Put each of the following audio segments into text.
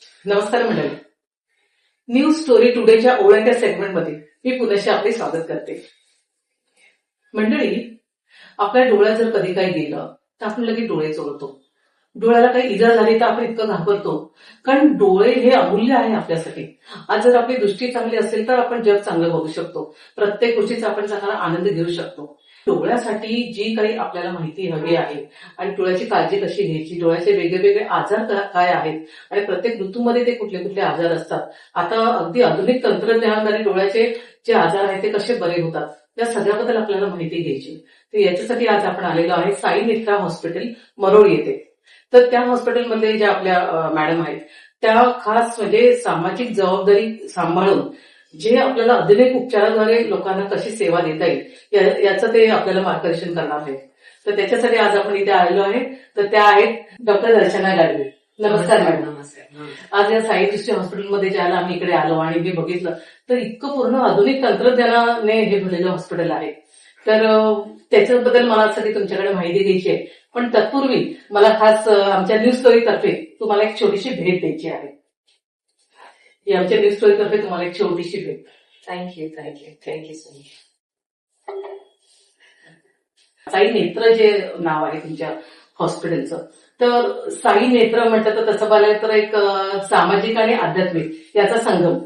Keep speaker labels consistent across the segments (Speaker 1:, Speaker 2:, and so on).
Speaker 1: नमस्कार मंडळी. News story टुडेच्या ओळखत्या सेगमेंटमध्ये मी पुन्हा आपले स्वागत करते. मंडळी, आपल्या डोळ्यात जर कधी काही गेलं तर आपण लगेच डोळे चोळतो. डोळ्याला काही इजा झाली तर आपण इतकं घाबरतो, कारण डोळे हे अमूल्य आहे आपल्यासाठी. आज जर आपली दृष्टी चांगली असेल तर आपण जग चांगलं बघू शकतो, प्रत्येक गोष्टीचा आपण चांगला आनंद घेऊ शकतो. डोळ्यासाठी जी काही आपल्याला माहिती हवी आहे आणि डोळ्याची काळजी कशी घ्यायची, डोळ्याचे वेगवेगळे आजार काय आहेत आणि प्रत्येक ऋतूमध्ये ते कुठले कुठले आजार असतात, आता अगदी आधुनिक तंत्रज्ञानाद्वारे डोळ्याचे जे आजार आहेत ते कसे बरे होतात, या सगळ्याबद्दल आपल्याला माहिती घ्यायची. तर याच्यासाठी आज आपण आलेलो आहे साई नेत्रा हॉस्पिटल मरोळ येथे. तर त्या हॉस्पिटलमध्ये ज्या आपल्या मॅडम आहेत त्या खास म्हणजे सामाजिक जबाबदारी सांभाळून जे आपल्याला आधुनिक उपचाराद्वारे लोकांना कशी सेवा देता येईल याचं ते आपल्याला मार्गदर्शन करणार आहेत. तर त्याच्यासाठी आज आपण इथे आलेलो आहे. तर त्या आहेत डॉक्टर दर्शना गाडवे. नमस्कार मॅडम.
Speaker 2: नमस्कार.
Speaker 1: आज या साई दृष्टी हॉस्पिटलमध्ये ज्याला आम्ही इकडे आलो आणि मी बघितलं तर इतकं पूर्ण आधुनिक तंत्रज्ञानाने हे भरलेलं हॉस्पिटल आहे. तर त्याच्याबद्दल मला सगळी तुमच्याकडे माहिती द्यायची आहे, पण तत्पूर्वी मला खास आमच्या न्यूज स्टोरी तर्फे तुम्हाला एक छोटीशी भेट द्यायची आहे. ही आमच्या न्यूज स्टोरी तर्फे तुम्हाला एक छोटीशी भेट.
Speaker 2: Thank you so much.
Speaker 1: साई नेत्र जे नाव आहे तुमच्या हॉस्पिटलचं, तर साई नेत्र म्हटलं तर तसं बघायला तर एक सामाजिक आणि आध्यात्मिक याचा संगम.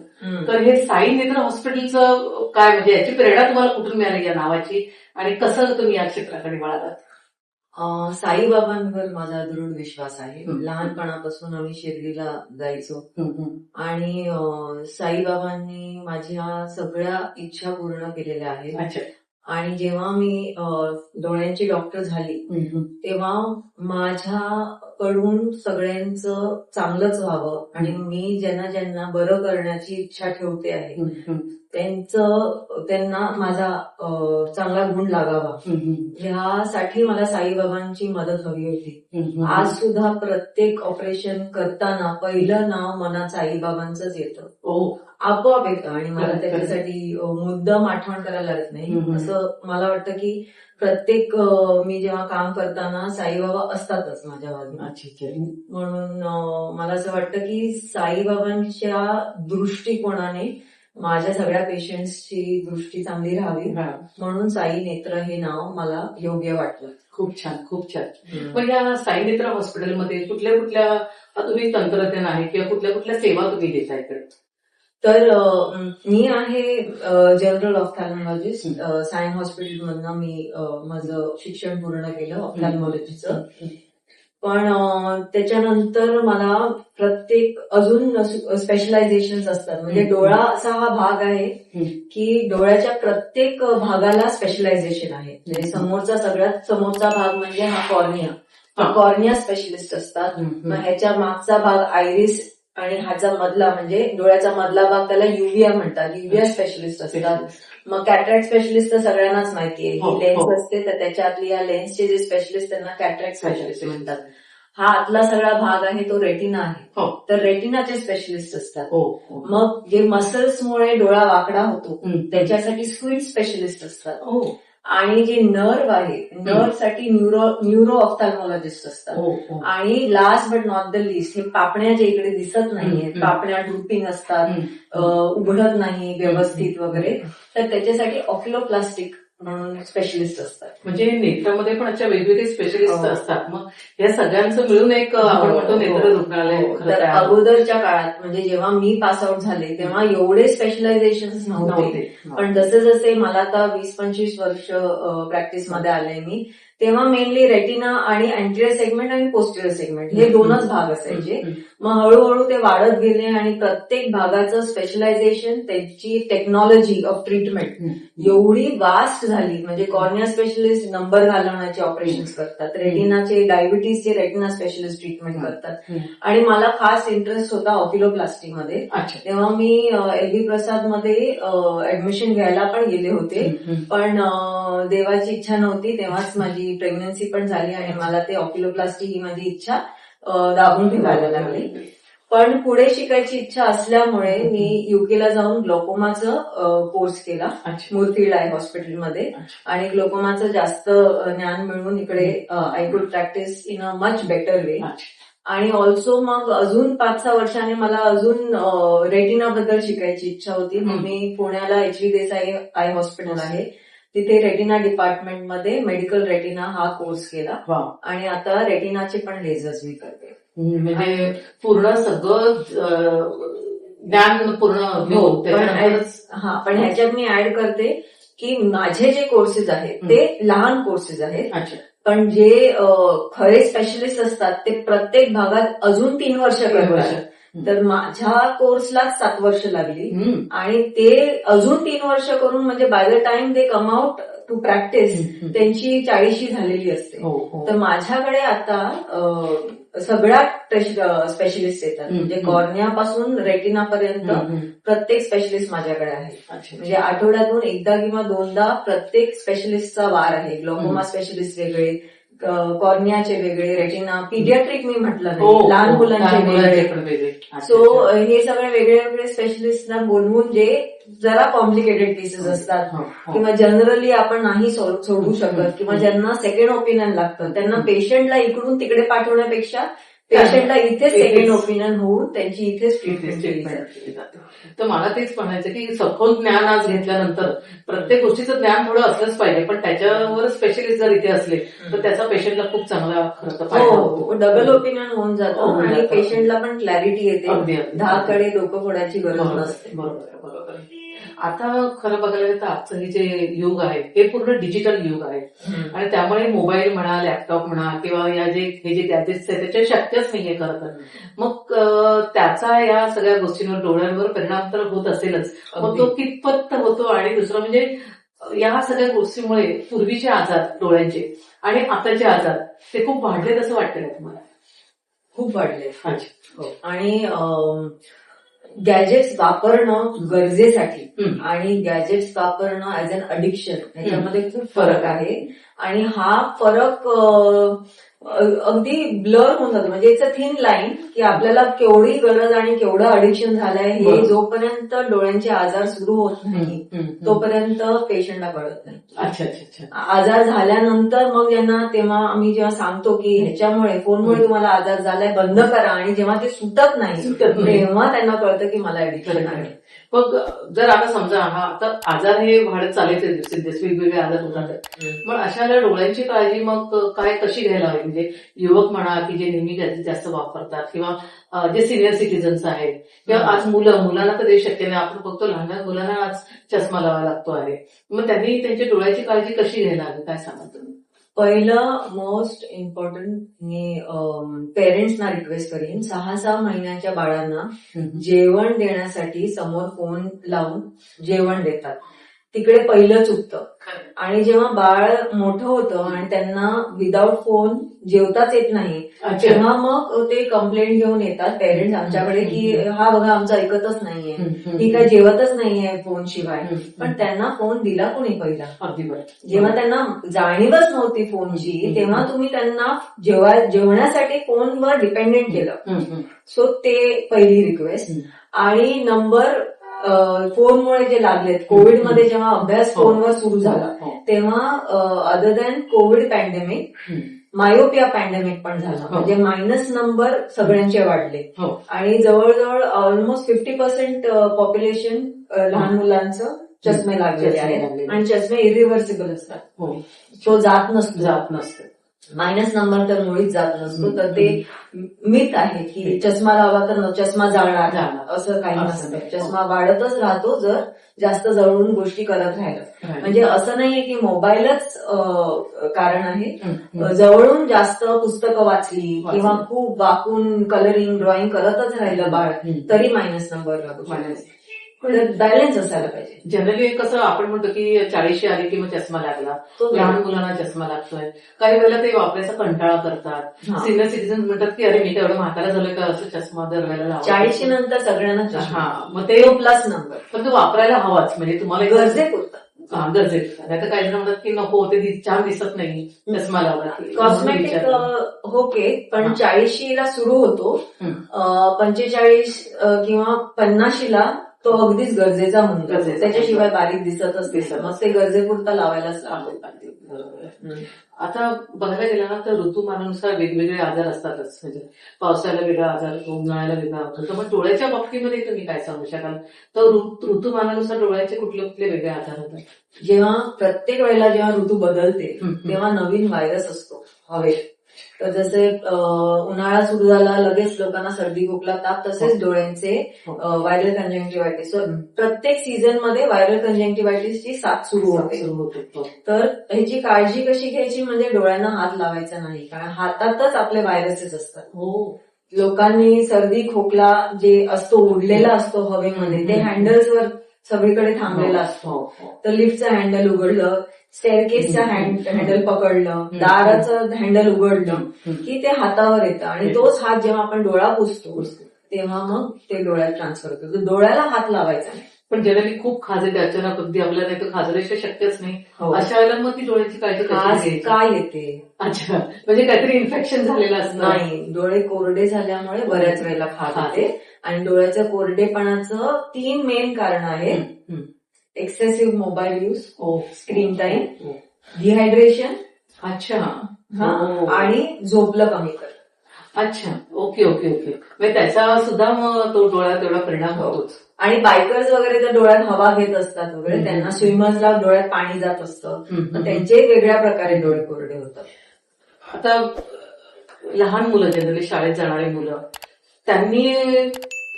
Speaker 1: तर हे साई नेत्र हॉस्पिटलचं काय म्हणजे याची प्रेरणा तुम्हाला कुठून मिळाली या नावाची आणि कसं तुम्ही या क्षेत्राकडे वळालात?
Speaker 2: साईबाबांवर माझा दृढ विश्वास आहे. लहानपणापासून आम्ही शिर्डीला जायचो आणि साईबाबांनी माझ्या सगळ्या इच्छा पूर्ण केलेल्या आहेत.
Speaker 1: अच्छा.
Speaker 2: आणि जेव्हा मी डोळ्यांची डॉक्टर झाली तेव्हा माझ्याकडून सगळ्यांचं चांगलंच व्हावं आणि मी ज्यांना ज्यांना बरं करण्याची इच्छा ठेवते आहे त्यांना माझा चांगला गुण लागावा, ह्यासाठी मला साईबाबांची मदत हवी होती. आज सुद्धा प्रत्येक ऑपरेशन करताना पहिलं नाव मनात साईबाबांचंच येतं, आपोआप येतं आणि मला त्याच्यासाठी मुद्दाम आठवण करायला लागत नाही. असं मला वाटतं की प्रत्येक मी जेव्हा काम करताना साईबाबा असतातच माझ्या बाजूला. म्हणून मला असं वाटतं की साईबाबांच्या दृष्टिकोनाने माझ्या सगळ्या पेशंट्सची दृष्टी चांगली राहावी म्हणून साई नेत्र हे नाव मला योग्य वाटलं.
Speaker 1: खूप छान, खूप छान. पण या साई नेत्र हॉस्पिटलमध्ये कुठल्या कुठल्या आधुनिक तंत्रज्ञान आहे किंवा कुठल्या कुठल्या सेवा तुम्ही देता इकडे?
Speaker 2: तर मी आहे जनरल ऑफ्थॅल्मॉलॉजिस्ट. सायन हॉस्पिटलमधनं मी माझं शिक्षण पूर्ण केलं ऑफ्थॅल्मॉलॉजीचं. पण त्याच्यानंतर मला प्रत्येक अजून स्पेशलायझेशन असतात. म्हणजे डोळा असा हा भाग आहे की डोळ्याच्या प्रत्येक भागाला स्पेशलायझेशन आहे. म्हणजे सगळ्यात समोरचा भाग म्हणजे हा कॉर्निया. कॉर्निया स्पेशलिस्ट असतात. मग ह्याच्या मागचा भाग आयरिस आणि ह्याचा मधला म्हणजे डोळ्याचा मधला भाग त्याला युव्हिया म्हणतात. युव्हिया स्पेशलिस्ट असतात. मग कॅटरॅक्ट स्पेशलिस्ट तर सगळ्यांनाच माहिती आहे. ही लेन्स असते तर त्याच्यातली या लेन्सचे जे स्पेशलिस्ट त्यांना कॅटरॅक्ट स्पेशलिस्ट म्हणतात. हा आतला सगळा भाग आहे तो रेटिना आहे. तर रेटिनाचे स्पेशलिस्ट असतात. मग जे मसल्समुळे डोळा वाकडा होतो त्याच्यासाठी स्क्वीड स्पेशलिस्ट असतात. आणि जे नर्व आहे नर्वसाठी न्यूरो ऑफ्थॅल्मॉलॉजिस्ट असतात. आणि last but not the list हे पापण्या जे इकडे दिसत नाहीये, पापण्या ड्रुपिंग असतात, उघडत नाही व्यवस्थित वगैरे, तर त्याच्यासाठी ऑक्युलोप्लास्टिक म्हणून स्पेशलिस्ट असतात.
Speaker 1: म्हणजे नेत्रामध्ये पण अशा वेगवेगळे स्पेशलिस्ट असतात. मग या सगळ्यांचं मिळून एक आपण म्हणतो नेत्र रुग्णालय.
Speaker 2: तर अगोदरच्या काळात म्हणजे जेव्हा मी पास आउट झाले तेव्हा एवढे स्पेशलायझेशन नव्हते. पण जसे जसे मला आता 20-25 वर्ष प्रॅक्टिसमध्ये आले मी, तेव्हा मेनली रेटिना आणि अँटिरियर सेगमेंट आणि पोस्टिरियर सेगमेंट हे दोनच भाग असायचे. मग हळूहळू ते वाढत गेले आणि प्रत्येक भागाचं स्पेशलायझेशन, त्याची टेक्नॉलॉजी ऑफ ट्रीटमेंट एवढी वास्ट झाली. म्हणजे कॉर्निया स्पेशलिस्ट नंबर घालवण्याचे ऑपरेशन करतात, रेटिनाचे डायबिटीजचे रेटिना स्पेशलिस्ट ट्रीटमेंट करतात. आणि मला खास इंटरेस्ट होता ऑक्युलोप्लास्टीमध्ये. तेव्हा मी LV प्रसाद मध्ये ऍडमिशन घ्यायला पण गेले होते, पण देवाची इच्छा नव्हती. तेव्हाच माझी प्रेग्नन्सी पण झाली आणि मला ते ऑक्युलोप्लास्टी ही माझी इच्छा दाबून ठेवायला लागली. पण पुढे शिकायची इच्छा असल्यामुळे मी युकेला जाऊन ग्लोकोमाचं कोर्स केला मूर्तिड आय हॉस्पिटलमध्ये. आणि ग्लोकोमाचं जास्त ज्ञान मिळवून इकडे I could practice in a much better way. आणि ऑल्सो मग अजून 5-6 वर्षांनी मला अजून रेटिना बद्दल शिकायची इच्छा होती. मग मी पुण्याला एच.व्ही. देसाई आय हॉस्पिटल आहे तिथे रेटिना डिपार्टमेंटमध्ये मेडिकल रेटिना हा कोर्स केला
Speaker 1: वा.
Speaker 2: आणि आता रेटिनाचे पण लेझर्स मी करते.
Speaker 1: म्हणजे पूर्ण सगळं ज्ञान पूर्ण घेऊन त्याच्यानंतरच
Speaker 2: पण ह्याच्यात मी ऍड करते की माझे जे कोर्सेस आहेत ते लहान कोर्सेस आहेत.
Speaker 1: अच्छा.
Speaker 2: पण जे खरे स्पेशलिस्ट असतात ते प्रत्येक भागात अजून 3 वर्ष करतात. तर माझ्या कोर्सला 7 वर्ष लागली आणि ते अजून 3 वर्ष करून म्हणजे by the time they come out to practice त्यांची 40शी झालेली असते. तर माझ्याकडे आता सगळ्यात स्पेशलिस्ट येतात म्हणजे कॉर्नियापासून रेटिनापर्यंत प्रत्येक स्पेशलिस्ट माझ्याकडे आहे. म्हणजे आठवड्यातून एकदा किंवा 2दा प्रत्येक स्पेशलिस्टचा वार आहे. ग्लॉकोमा स्पेशलिस्ट वेगळे, कॉर्नियाचे वेगळे, रेटिना पीडियाट्रिक मी म्हटलं नाही, लहान मुलांचे वेगळे. सो हे सगळे वेगळे वेगळे स्पेशलिस्टना बोलवून जे जरा कॉम्प्लिकेटेड केसेस असतात किंवा जनरली आपण नाही सोडू शकत किंवा ज्यांना सेकंड ओपिनियन लागतं त्यांना पेशंटला इकडून तिकडे पाठवण्यापेक्षा पेशंटला इथेच सेकंड ओपिनियन होऊन त्यांची इथेच ट्रीटमेंट केली जाते.
Speaker 1: तर मला तेच म्हणायचं की सखोल ज्ञान आज घेतल्यानंतर प्रत्येक गोष्टीचं ज्ञान थोडं असलंच पाहिजे, पण त्याच्यावर स्पेशलिस्ट जर इथे असले तर त्याचा पेशंटला खूप चांगला खरं तर फायदा होतो.
Speaker 2: डबल ओपिनियन होऊन जातं आणि पेशंटला पण क्लॅरिटी येते. 10 कडे डोकं फोडायची गरज नसते.
Speaker 1: बरोबर. आता खरं बघायला गेलं तर आजचं हे जे युग आहे हे पूर्ण डिजिटल युग आहे आणि त्यामुळे मोबाईल म्हणा, लॅपटॉप म्हणा किंवा हे जे गॅजेट्स आहेत त्याच्या शक्यच नाहीये खरं तर. मग त्याचा या सगळ्या गोष्टींवर डोळ्यांवर परिणाम तर होत असेलच, मग तो कितपत होतो आणि दुसरं म्हणजे या सगळ्या गोष्टीमुळे पूर्वीचे आजार डोळ्यांचे आणि आताचे आजार ते खूप वाढलेत असं वाटतं का तुम्हाला?
Speaker 2: खूप वाढले. आणि गॅजेट्स वापरणं गरजेसाठी आणि गॅजेट्स वापरणं ऍज अन अडिक्शन ह्याच्यामध्ये खूप फरक आहे. आणि हा फरक अगदी ब्लर होऊन जातो. म्हणजे इट्स अ थिन लाईन की आपल्याला केवढी गरज आणि केवढं अडिक्शन झालंय हे जोपर्यंत डोळ्यांचे आजार सुरू होत नाही तोपर्यंत पेशंटला कळत नाही.
Speaker 1: अच्छा.
Speaker 2: आजार झाल्यानंतर मग यांना तेव्हा आम्ही जेव्हा सांगतो की ह्याच्यामुळे फोनमुळे तुम्हाला आजार झालाय बंद करा, आणि जेव्हा ते सुटत नाही तेव्हा त्यांना कळतं की मला ऍडिक्शन आहे.
Speaker 1: मग जर आता समजा आता आजार हे वाढत चालायचे दिवसेंदिवस वेगवेगळे आजार होतात, मग अशा डोळ्यांची काळजी मग काय कशी घ्यायला हवी? म्हणजे युवक म्हणा की जे नेहमी गॅजेट जास्त वापरतात किंवा जे सिनियर सिटीजन्स आहेत किंवा आज मुलांना तर ते शक्य नाही, आपण बघतो लहान मुलांना आज चष्मा लावावा लागतो आहे, मग त्यांनी त्यांच्या डोळ्याची काळजी कशी घ्यायला हवी काय सांगा तुम्ही?
Speaker 2: पहिलं मोस्ट इम्पॉर्टंट मी पेरेंट्सना रिक्वेस्ट करीन, 6-6 महिन्याच्या बाळांना जेवण देण्यासाठी समोर फोन लावून जेवण देतात. तिकडे पहिलं चुकतं. आणि जेव्हा बाळ मोठं होतं आणि त्यांना विदाऊट फोन जेवताच येत नाही तेव्हा मग ते कंप्लेंट घेऊन येतात पेरेंट्स आमच्याकडे की हा बघा आमचं ऐकतच नाहीये, ही काय जेवतच नाहीये फोन शिवाय. पण त्यांना फोन दिला कोणी पहिला? जेव्हा त्यांना जाणीवच नव्हती फोनची तेव्हा तुम्ही त्यांना जेवण्यासाठी फोनवर डिपेंडेंट केलं. सो ते पहिली रिक्वेस्ट. आणि नंबर फोनमुळे जे लागलेत, कोविडमध्ये जेव्हा अभ्यास फोनवर सुरू झाला तेव्हा other than Covid pandemic myopia pandemic पण झाला. म्हणजे मायनस नंबर सगळ्यांचे वाढले आणि जवळजवळ ऑलमोस्ट 50% पॉप्युलेशन लहान मुलांचं चष्मे लागलेले आहेत आणि चष्मे इरिव्हर्सिबल असतात. तो जात नसतो. मायनस नंबर तर मुळीच जात नसतो. तर ते मिथ आहे की चष्मा लावला तर चष्मा जाणार, असं काही नसतं. चष्मा वाढतच राहतो जर जास्त जवळून गोष्टी करत राहिलं. म्हणजे असं नाहीये की मोबाईलच कारण आहे. जवळून जास्त पुस्तकं वाचली किंवा खूप वाकून कलरिंग ड्रॉइंग करतच राहिलं बाळ तरी मायनस नंबर लागू. बॅलन्स असायला पाहिजे.
Speaker 1: जनरली कसं आपण म्हणतो की 40 आली की मग चष्मा लागला, लहान मुलांना चष्मा लागतोय. काही वेळेला ते वापरायचा कंटाळा करतात. सिनियर सिटीजन म्हणतात की अरे मी तेवढं म्हातारा झालं का असं चष्मा दरवेळेला लावतो.
Speaker 2: 40 नंतर सगळ्यांना चष्मा.
Speaker 1: मग ते
Speaker 2: प्लस नंबर
Speaker 1: पण तो वापरायला हवाच. म्हणजे तुम्हाला
Speaker 2: गरजेपुरता
Speaker 1: गरजेचं. नाही तर काही जण म्हणतात की नको ते छान दिसत नाही चष्मा लावला.
Speaker 2: कॉस्मेटिक ओके, पण 40ला सुरू होतो, 45 किंवा 50ला तो अगदीच गरजेचा होऊन जातो.
Speaker 1: गरजेचा.
Speaker 2: त्याच्याशिवाय बारीक दिसतच
Speaker 1: दिसत.
Speaker 2: दिसत, मग ते गरजेपुरता लावायलाच लागतो.
Speaker 1: अगदी बरोबर. आता बघायला गेलं ना तर ऋतुमानानुसार वेगवेगळे आजार असतातच. म्हणजे पावसाळ्याला वेगळा आजार, उन्हाळ्याला वेगळा आजार. तर मग डोळ्याच्या बाबतीमध्ये तुम्ही काय सांगू शकाल? तर ऋतुमानानुसार डोळ्याचे कुठले कुठले वेगळे आजार होतात?
Speaker 2: जेव्हा प्रत्येक वेळेला जेव्हा ऋतू बदलते
Speaker 1: हम्म.
Speaker 2: तेव्हा नवीन व्हायरस असतो हवेत. तर जसे उन्हाळा सुरू झाला लगेच लोकांना सर्दी खोकला ताप, तसेच डोळ्यांचे व्हायरल कंजंक्टिव्हायटिस. प्रत्येक सीझन मध्ये व्हायरल कंजंक्टिव्हायटिसची साथ सुरू होते.
Speaker 1: सुरू होतो.
Speaker 2: तर ह्याची काळजी कशी घ्यायची म्हणजे डोळ्यांना हात लावायचा नाही, कारण हातातच आपले व्हायरसेस असतात.
Speaker 1: हो.
Speaker 2: लोकांनी सर्दी खोकला जे असतो उडलेला असतो हवेमध्ये ते हँडल्सवर सगळीकडे थांबलेला असतो.
Speaker 1: हो, हो.
Speaker 2: तर लिफ्टचं हँडल उघडलं, स्टेअरकेसचं हँडल पकडलं, दाराचं हँडल उघडलं की ते हातावर येतं आणि तोच हात जेव्हा आपण डोळा पुसतो तेव्हा मग ते डोळ्यात ट्रान्सफर होतं. तर डोळ्याला हात लावायचा नाही.
Speaker 1: पण जनरली खूप खाज अचानक अगदी आपल्याला नाही तर खाजल्याशिवाय शक्यच नाही.
Speaker 2: हो.
Speaker 1: अशा वेळेला मग ती डोळ्याची काळजी कशी
Speaker 2: खास
Speaker 1: घ्यायची?
Speaker 2: काय येते?
Speaker 1: अच्छा, म्हणजे काहीतरी इन्फेक्शन झालेलं असतं.
Speaker 2: नाही, डोळे कोरडे झाल्यामुळे बऱ्याच वेळेला खाज येते. आणि डोळ्याच्या कोरडेपणाचं 3 मेन कारण आहेत: excessive mobile use, screen time, dehydration,
Speaker 1: अच्छा.
Speaker 2: आणि झोपलं कमी कर.
Speaker 1: अच्छा, ओके ओके ओके. म्हणजे त्याचा सुद्धा मग तो डोळ्यात एवढा परिणाम होतोच.
Speaker 2: आणि बायकर्स वगैरे तर डोळ्यात हवा घेत असतात वगैरे, त्यांना स्विमर्सला डोळ्यात पाणी जात असतं, तर त्यांचे वेगळ्या प्रकारे डोळे कोरडे होतात.
Speaker 1: आता लहान मुलं, जनरली शाळेत जाणारी मुलं,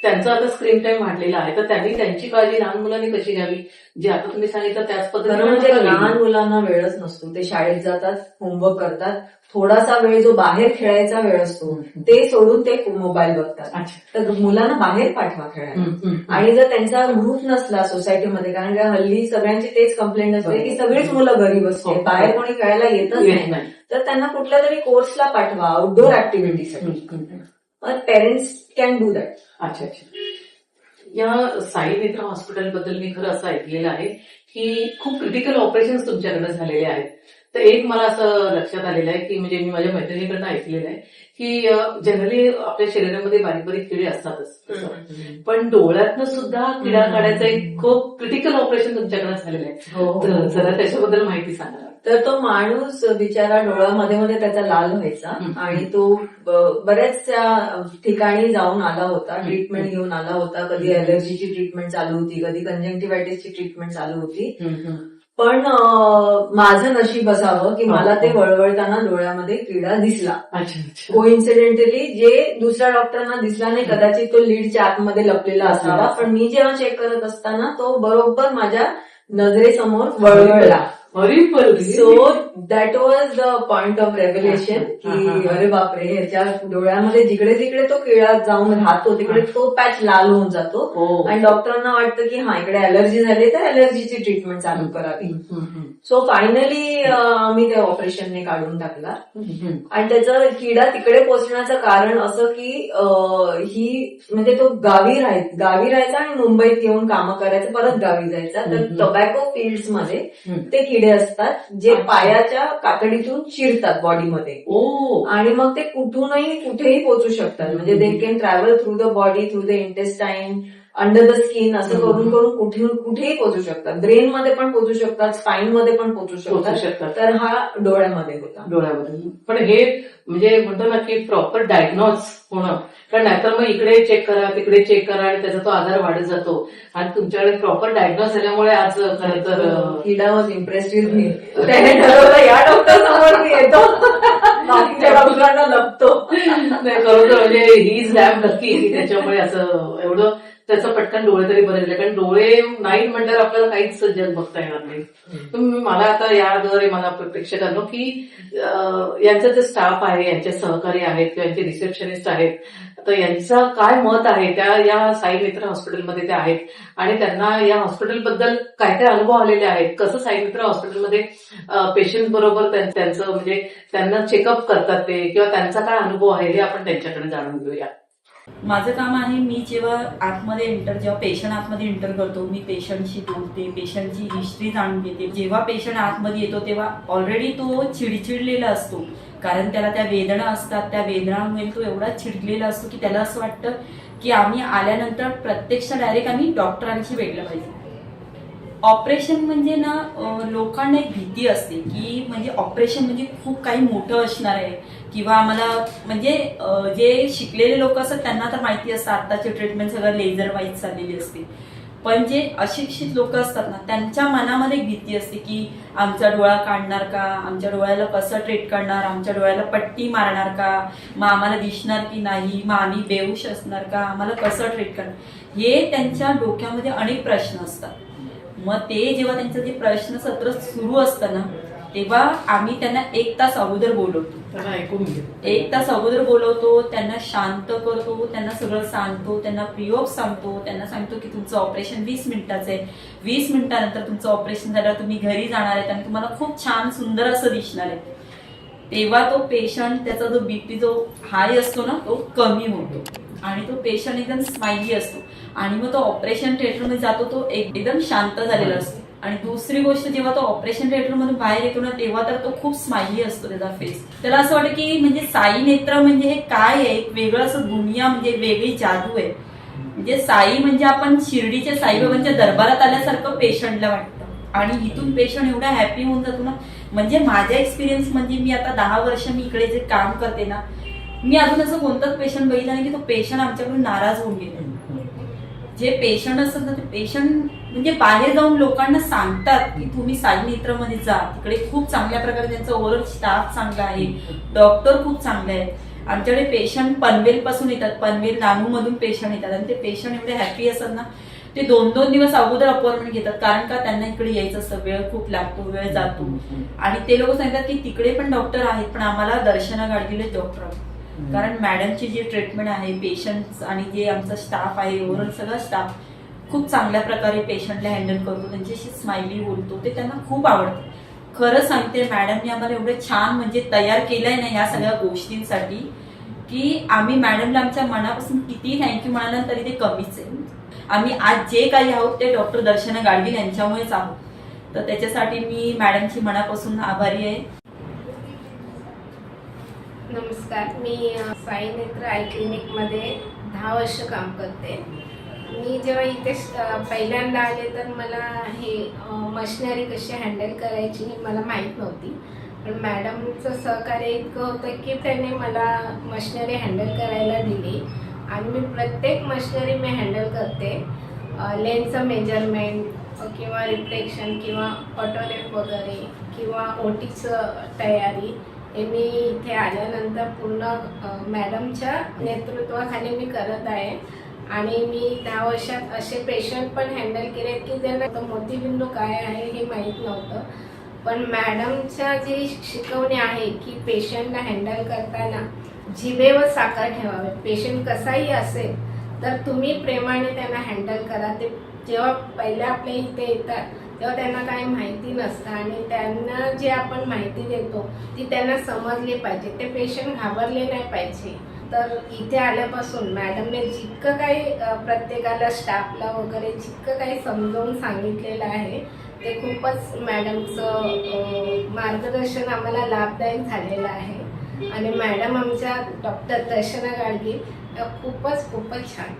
Speaker 1: त्यांचा आता स्क्रीन टाइम वाढलेला आहे, तर त्यांनी त्यांची काळजी लहान मुलांनी कशी घ्यावी? जे आता तुम्ही सांगितलं त्याच
Speaker 2: खरं
Speaker 1: पद्धतीने
Speaker 2: म्हणजे
Speaker 1: नका
Speaker 2: लहान
Speaker 1: घ्यावी.
Speaker 2: मुलांना वेळच नसतो. ते शाळेत जातात, होमवर्क करतात, थोडासा वेळ जो बाहेर खेळायचा वेळ असतो ते सोडून ते मोबाईल बघतात.
Speaker 1: अच्छा.
Speaker 2: तर मुलांना बाहेर पाठवा खेळायला. आणि जर त्यांचा ग्रुप नसला सोसायटीमध्ये, कारण का हल्ली सगळ्यांची तेच कंप्लेंट असते की सगळीच मुलं घरी बसते, बाहेर कोणी खेळायला येतच
Speaker 1: येत
Speaker 2: नाही, तर त्यांना कुठल्या तरी कोर्सला पाठवा आउटडोर ऍक्टिव्हिटीसाठी. Parents can do that.
Speaker 1: अच्छा अच्छा. या साई नेत्र हॉस्पिटलबद्दल मी खरं असं ऐकलेलं आहे की खूप क्रिटिकल ऑपरेशन तुमच्याकडे झालेले आहेत. तर एक मला असं लक्षात आलेलं आहे की म्हणजे मी माझ्या मैत्रिणीकडनं ऐकलेलं आहे की जनरली आपल्या शरीरामध्ये बारीक बारीक किडे असतातच, पण डोळ्यातनं सुद्धा किडा काढायचं एक खूप क्रिटिकल ऑपरेशन तुमच्याकडे झालेलं आहे. तर जरा त्याच्याबद्दल माहिती सांगा.
Speaker 2: तर तो माणूस बिचारा डोळ्यामध्ये मध्ये त्याचा लाल व्हायचा आणि तो बऱ्याचशा ठिकाणी जाऊन आला होता, ट्रीटमेंट घेऊन आला होता. कधी अलर्जीची ट्रीटमेंट चालू होती, कधी कंजंक्टिव्हायटिसची ट्रीटमेंट चालू होती. पण माझं नशीब असावं की मला ते वळवळताना डोळ्यामध्ये किडा दिसला. कोइन्सिडेंटली जे दुसऱ्या डॉक्टरांना दिसला नाही, कदाचित तो लीडच्या आतमध्ये लपलेला असावा, पण मी जेव्हा चेक करत असताना तो बरोबर माझ्या नजरेसमोर वळवळला. So that was the point of revelation की अरे बापरे, ह्याच्या डोळ्यामध्ये जिकडे जिकडे तो किडा जाऊन राहतो तिकडे तो पॅच लाल होऊन जातो आणि डॉक्टरांना वाटतं की हा इकडे अलर्जी झाली तर अलर्जीची ट्रीटमेंट चालू करावी. सो फायनली आम्ही त्या ऑपरेशनने काढून टाकला. आणि त्याचा किडा तिकडे पोहोचण्याचं कारण असं की ही म्हणजे तो गावी राहायचा आणि मुंबईत येऊन कामं करायचं, परत गावी जायचा. तर टोबॅको फील्ड्स मध्ये ते किडे असतात जे पायाच्या कातडीतून चिरतात बॉडीमध्ये आणि मग ते कुठेही पोहोचू शकतात. म्हणजे they can travel through the body, through the intestine, under the skin, असं करून कुठेही पोहोचू शकतात. ब्रेन मध्ये पण पोहोचू शकतात, स्पाईन मध्ये पण पोहोचू शकतात. तर हा डोळ्यामध्ये होता.
Speaker 1: डोळ्यामध्ये. पण हे म्हणजे म्हणतो ना की प्रॉपर डायग्नोज होणं, कारण नाहीतर मग इकडे चेक करा तिकडे चेक करा आणि त्याचा तो आधार वाढत जातो. आणि तुमच्याकडे प्रॉपर डायग्नोज झाल्यामुळे आज खरं तर
Speaker 2: किडा वॉज इम्प्रेस्ड विथ मी. त्याने ठरवलं या डॉक्टर समोर मी येतो, बाकीच्या डॉक्टरांना लपतो.
Speaker 1: नाही, खरोखर म्हणजे ही इज डॅम लकी की त्याच्यामुळे असं एवढं त्याचं पटकन डोळे तरी बरे झाले. कारण डोळे नाही म्हटल्यावर आपल्याला काहीच जग बघता येणार नाही. मला आता याद्वारे मला प्रेक्षकांनो की यांचं जे स्टाफ आहे, यांचे सहकारी आहेत किंवा यांचे रिसेप्शनिस्ट आहेत, तर यांचं काय मत आहे त्या या साई नेत्र हॉस्पिटलमध्ये ते आहेत आणि त्यांना या हॉस्पिटलबद्दल काय काय अनुभव आलेले आहेत, कसं साई नेत्र हॉस्पिटलमध्ये पेशंट बरोबर त्यांचं म्हणजे त्यांना चेकअप करतात ते किंवा त्यांचा काय अनुभव आहे हे आपण त्यांच्याकडे जाणून घेऊया.
Speaker 3: माझं काम आहे, मी जेव्हा जेव्हा पेशंट आतमध्ये एंटर करतो, मी पेशंटशी बोलते, पेशंटची हिस्ट्री जाणून घेते. जेव्हा पेशंट आतमध्ये येतो तेव्हा ऑलरेडी तो चिडचिडलेला असतो, कारण त्याला त्या वेदना असतात, त्या वेदनांमुळे तो एवढा चिडलेला असतो की त्याला असं वाटतं की आम्ही आल्यानंतर प्रत्यक्ष डायरेक्ट आम्ही डॉक्टरांशी भेटलं पाहिजे. ऑपरेशन म्हणजे ना लोकांना एक भीती असते की म्हणजे ऑपरेशन म्हणजे खूप काही मोठं असणार आहे किंवा आम्हाला म्हणजे जे शिकलेले लोक असतात त्यांना तर माहिती असतं आत्ताची ट्रीटमेंट सगळं लेझर वाईज चाललेली असते. पण जे अशिक्षित लोक असतात ना त्यांच्या मनामध्ये एक भीती असते की आमचा डोळा काढणार का, आमच्या डोळ्याला कसं ट्रीट करणार, आमच्या डोळ्याला पट्टी मारणार का, मग आम्हाला दिसणार की नाही, मग आम्ही बेहोश असणार का, आम्हाला कसं ट्रीट करणार, हे त्यांच्या डोक्यामध्ये अनेक प्रश्न असतात. मग ते जेव्हा त्यांचं जे प्रश्न सत्र सुरू असतं ना तेव्हा आम्ही त्यांना 1 तास अगोदर बोलवतो.
Speaker 1: त्यांना ऐकून घे.
Speaker 3: 1 तास अगोदर बोलवतो, त्यांना शांत करतो, त्यांना सगळं सांगतो, त्यांना प्रयोग सांगतो, त्यांना सांगतो की तुमचं ऑपरेशन 20 मिनिटाचं आहे. 20 मिनिटानंतर तुमचं ऑपरेशन झाल्यावर तुम्ही घरी जाणार आहे आणि तुम्हाला खूप छान सुंदर असं दिसणार आहे. तेव्हा तो पेशंट त्याचा जो बीपी जो हाय असतो ना तो कमी होतो आणि तो पेशंट एकदम स्माइली असतो आणि मग तो ऑपरेशन थिएटरमध्ये जातो तो एकदम शांत झालेला असतो. आणि दुसरी गोष्ट जेव्हा तो ऑपरेशन थिएटरमधून बाहेर येतो ना तेव्हा तर तो खूप स्माइली असतो त्याचा फेस. त्याला असं वाटतं की म्हणजे साई नेत्र म्हणजे हे काय आहे, एक वेगळं असं दुनिया म्हणजे वेगळी जादू आहे. म्हणजे साई म्हणजे आपण शिर्डीच्या साईबाबांच्या दरबारात आल्यासारखं पेशंटला वाटतं आणि इथून पेशंट एवढा हॅपी होऊन जातो ना. म्हणजे माझ्या एक्सपिरियन्स म्हणजे मी आता 10 वर्ष मी इकडे जे काम करते ना मी अजून असं कोणताच पेशंट बघितला नाही की तो पेशंट आमच्याकडून नाराज होऊन गेला. जे पेशंट असतात ना ते पेशंट म्हणजे बाहेर जाऊन लोकांना सांगतात की तुम्ही साई नेत्रमध्ये जा, तिकडे खूप चांगल्या प्रकारे त्यांचा ओव्हरऑल स्टाफ चांगला आहे, डॉक्टर खूप चांगले आहेत. आमच्याकडे पेशंट पनवेल पासून येतात, पनवेल नानू मधून पेशंट येतात आणि ते पेशंट एवढे हॅपी असतात ना ते 2-2 दिवस अगोदर अपॉइंटमेंट घेतात. कारण का त्यांना इकडे यायचं असतं, वेळ खूप लागतो, वेळ जातो आणि ते लोक सांगतात की तिकडे पण डॉक्टर आहेत पण आम्हाला दर्शना गाडगीले डॉक्टर, कारण मॅडमची जी ट्रीटमेंट आहे पेशंट आणि जे आमचा स्टाफ आहे ओव्हरऑल सगळा स्टाफ खूप चांगल्या प्रकारे पेशंटला हँडल करतो, त्यांच्याशी स्माइली बोलतो, ते त्यांना खूप आवडतं. खरं सांगते मॅडमने आम्हाला एवढं छान म्हणजे तयार केलंय ना या सगळ्या गोष्टींसाठी की आम्ही मॅडमला आमच्या मनापासून किती थँक्यू म्हणाला तरी ते कमीच आहे. आम्ही आज जे काही आहोत ते डॉक्टर दर्शना गाडगील यांच्यामुळेच आहोत. तर त्याच्यासाठी मी मॅडमची मनापासून आभारी आहे.
Speaker 4: नमस्कार, मी साई नेत्र आय क्लिनिकमध्ये 10 वर्ष काम करते. मी जेव्हा इथे पहिल्यांदा आले तर मला हे मशिनरी कशी हँडल करायची ही मला माहीत नव्हती. पण मॅडमचं सहकार्य इतकं होतं की त्याने मला मशिनरी हँडल करायला दिली आणि मी प्रत्येक मशिनरी मी हँडल करते. लेन्सचं मेजरमेंट किंवा रिफ्लेक्शन किंवा ऑटोरेफ वगैरे किंवा ओटीचं तयारी हे मी इथे आल्यानंतर पूर्ण मॅडमच्या नेतृत्वाखाली मी करत आहे. आणि मी 10 वर्षात असे पेशंट पण हँडल केलेत की ज्यांना मोतीबिंदू काय आहे हे माहीत नव्हतं. पण मॅडमच्या जी शिकवणी आहे की पेशंटला हँडल करताना जिभेवर साखर ठेवावे. पेशंट कसाही असेल तर तुम्ही प्रेमाने त्यांना हँडल करा. ते जेव्हा पहिल्या आपल्या इथे येतात तेव्हा त्यांना काही माहिती नसतं आणि त्यांना जे आपण माहिती देतो ती त्यांना समजली पाहिजे. ते पेशंट घाबरले नाही पाहिजे. तर इथे आल्यापासून मॅडमने जितकं काही प्रत्येकाला स्टाफला वगैरे जितकं काही समजावून सांगितलेलं आहे ते खूपच मॅडमचं मार्गदर्शन आम्हाला लाभदायक झालेलं आहे. आणि मॅडम आमच्या डॉक्टर दर्शना गाडगील खूपच छान.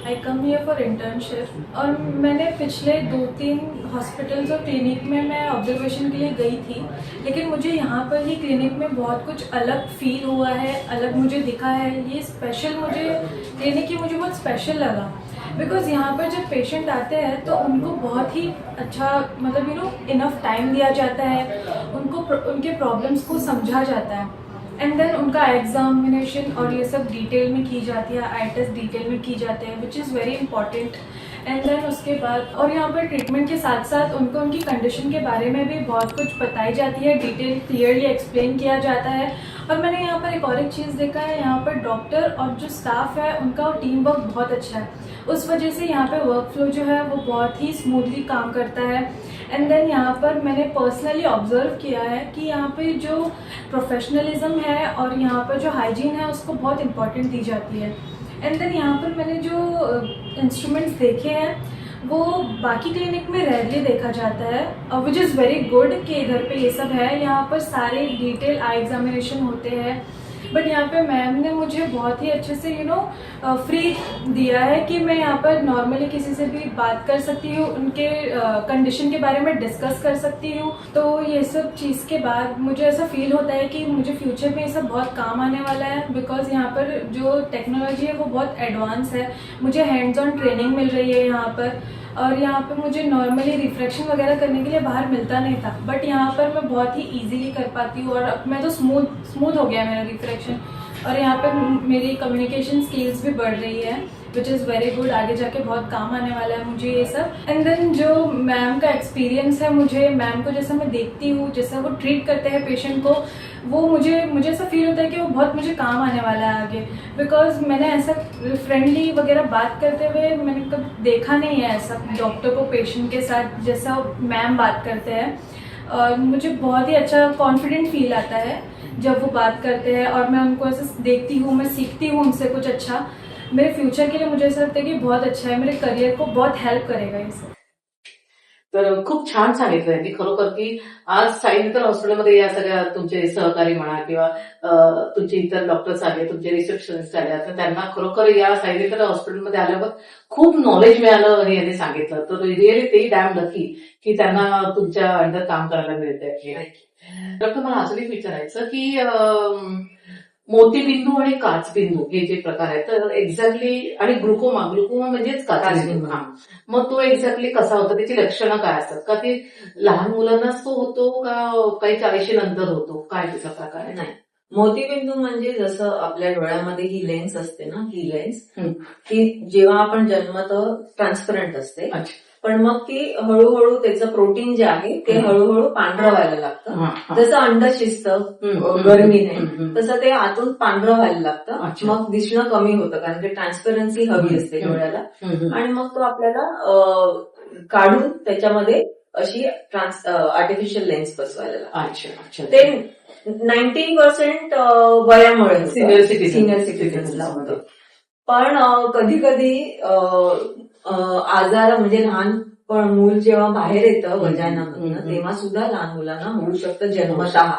Speaker 5: आई कम हियर फॉर इंटर्नशिप और मैंने पिछले 2-3 हॉस्पिटल्स और क्लिनिक में मैं ऑब्जर्वेशन के लिए गई थी, लेकिन मुझे यहाँ पर ही क्लिनिक में बहुत कुछ अलग फील हुआ है, अलग मुझे दिखा है. ये स्पेशल मुझे क्लिनिक ही मुझे बहुत स्पेशल लगा बिकॉज यहाँ पर जब पेशेंट आते हैं तो उनको बहुत ही अच्छा मतलब इनफ टाइम दिया जाता है, उनको उनके प्रॉब्लम्स को समझा जाता है एंड देन उनका एग्जामिनेशन और ये सब डिटेल में की जाती है, आई टेस्ट डिटेल में की जाते हैं which is very important. And then उसके बाद और यहाँ पर ट्रीटमेंट के साथ साथ उनको उनकी कंडीशन के बारे में भी बहुत कुछ बताई जाती है, डिटेल क्लियरली एक्सप्लेन किया जाता है. और मैंने यहाँ पर एक चीज़ देखा है, यहाँ पर डॉक्टर और जो स्टाफ है उनका टीम वर्क बहुत अच्छा है. उस वजह से यहाँ पे वर्क फ्लो जो है वो बहुत ही स्मूथली काम करता है. एंड देन यहाँ पर मैंने पर्सनली ऑब्जर्व किया है कि यहाँ पे जो प्रोफेशनलिज्म है और यहाँ पर जो हाइजीन है उसको बहुत इम्पोर्टेंट दी जाती है. एंड देन यहाँ पर मैंने जो इंस्ट्रूमेंट्स देखे हैं वो बाकी क्लिनिक में रेयरली देखा जाता है, विच इज़ वेरी गुड कि इधर पे ये सब है। यहाँ पर सारे डिटेल आई एग्जामिनेशन होते हैं, बट यहाँ पे मैम ने मुझे बहुत ही अच्छे से फ्री दिया है कि मैं यहाँ पर नॉर्मली किसी से भी बात कर सकती हूँ, उनके कंडीशन के बारे में डिस्कस कर सकती हूँ। तो ये सब चीज़ के बाद मुझे ऐसा फील होता है कि मुझे फ्यूचर में ये सब बहुत काम आने वाला है, बिकॉज यहाँ पर जो टेक्नोलॉजी है वो बहुत एडवांस है। मुझे हैंड्स ऑन ट्रेनिंग मिल रही है यहाँ पर, और यहाँ पे मुझे नॉर्मली रिफ्रेक्शन वगैरह करने के लिए बाहर मिलता नहीं था, बट यहाँ पर मैं बहुत ही इजीली कर पाती हूँ, और अब मैं तो स्मूथ हो गया मेरा रिफ्रेक्शन, और यहाँ पे मेरी कम्युनिकेशन स्किल्स भी बढ़ रही है, विच इज़ वेरी गुड। आगे जाके बहुत काम आने वाला है मुझे ये सब। एंड देन जो मैम का एक्सपीरियंस है, मुझे मैम को जैसा मैं देखती हूँ, जैसा वो ट्रीट करते हैं पेशेंट को, वो मुझे ऐसा फील होता है कि वो बहुत मुझे काम आने वाला है आगे, बिकॉज मैंने ऐसा फ्रेंडली वगैरह बात करते हुए मैंने कभी देखा नहीं है ऐसा डॉक्टर को पेशेंट के साथ जैसा मैम बात करते हैं। और मुझे बहुत ही अच्छा कॉन्फिडेंट फील आता है जब वो बात करते हैं, और मैं उनको ऐसे देखती हूँ, मैं सीखती हूँ उनसे कुछ अच्छा। मेरे फ्यूचर के लिए मुझे ऐसा लगता है कि बहुत अच्छा है, मेरे करियर को बहुत हेल्प करेगा ये सब।
Speaker 1: तर खूप छान सांगितलंय की खरोखर की आज साईनिकर हॉस्पिटलमध्ये या सगळ्या तुमचे सहकारी म्हणा किंवा तुमचे इतर डॉक्टर्स आले, तुमचे रिसेप्शनिस्ट आले, तर त्यांना खरोखर या साईनिकर हॉस्पिटलमध्ये आल्यावर खूप नॉलेज मिळालं हे यांनी सांगितलं. तर रिअली ते डॅम लकी की त्यांना तुमच्या अंडर काम करायला मिळतंय. डॉक्टर मला अजून एक विचारायचं की मोतीबिंदू आणि काचबिंदू हे जे प्रकार आहेत तर एक्झॅक्टली, आणि ग्लुकोमा म्हणजेच काचबिंदू, मग तो एक्झॅक्टली कसा होता, त्याची लक्षणं काय असतात, का ते लहान मुलांनाच तो होतो का काही 40 नंतर होतो, काय त्याचा प्रकार आहे?
Speaker 2: नाही, मोतीबिंदू म्हणजे जसं आपल्या डोळ्यामध्ये ही लेन्स असते ना, ही लेन्स ती जेव्हा आपण जन्मतो ट्रान्सपरंट असते, पण मग ती हळूहळू त्याचं प्रोटीन जे आहे ते हळूहळू पांढरं व्हायला लागतं. जसं अंड शिजतं गरमीने, तसं ते आतून पांढरं व्हायला लागतं. मग दिसणं कमी होतं, कारण की ट्रान्सपरन्सी हवी असते डोळ्याला, आणि मग तो आपल्याला काढून त्याच्यामध्ये अशी आर्टिफिशियल लेन्स बसवायला लागते. ते 90% वयामुळे सिनियर सिटीजन्सला होतं. पण कधी कधी आजार म्हणजे लहान पण मूल जेव्हा बाहेर येतं वजायनामधून, तेव्हा सुद्धा लहान मुलांना होऊ शकतं जन्मतः,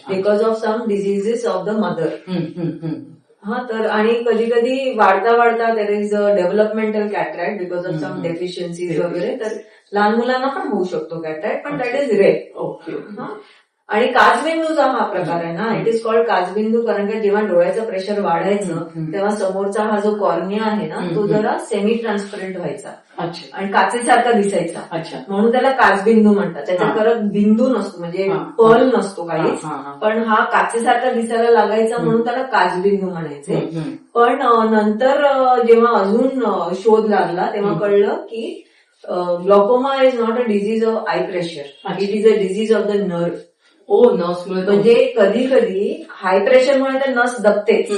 Speaker 2: because of some diseases of the mother. तर आणि कधी कधी वाढता वाढता there is a developmental cataract because of some deficiencies वगैरे, तर लहान मुलांना पण होऊ शकतो कॅटरॅक्ट, पण दॅट इज रेअर. आणि काचबिंदूचा हा प्रकार आहे ना, इट इज कॉल्ड काचबिंदू, कारण की जेव्हा डोळ्याचं प्रेशर वाढायचं तेव्हा समोरचा हा जो कॉर्निया आहे ना तो जरा सेमी ट्रान्सपरंट व्हायचा आणि काचेसारखा दिसायचा, म्हणून त्याला काचबिंदू म्हणतात. त्याचा खरं बिंदू नसतो, म्हणजे पर्ल नसतो काहीच, पण हा काचेसारखा दिसायला लागायचा म्हणून त्याला काचबिंदू म्हणायचे. पण नंतर जेव्हा अजून शोध लागला तेव्हा कळलं की glaucoma is not a disease of I pressure, it is a disease of the nerve. म्हणजे कधी कधी हाय प्रेशरमुळे तर नस दबतेच,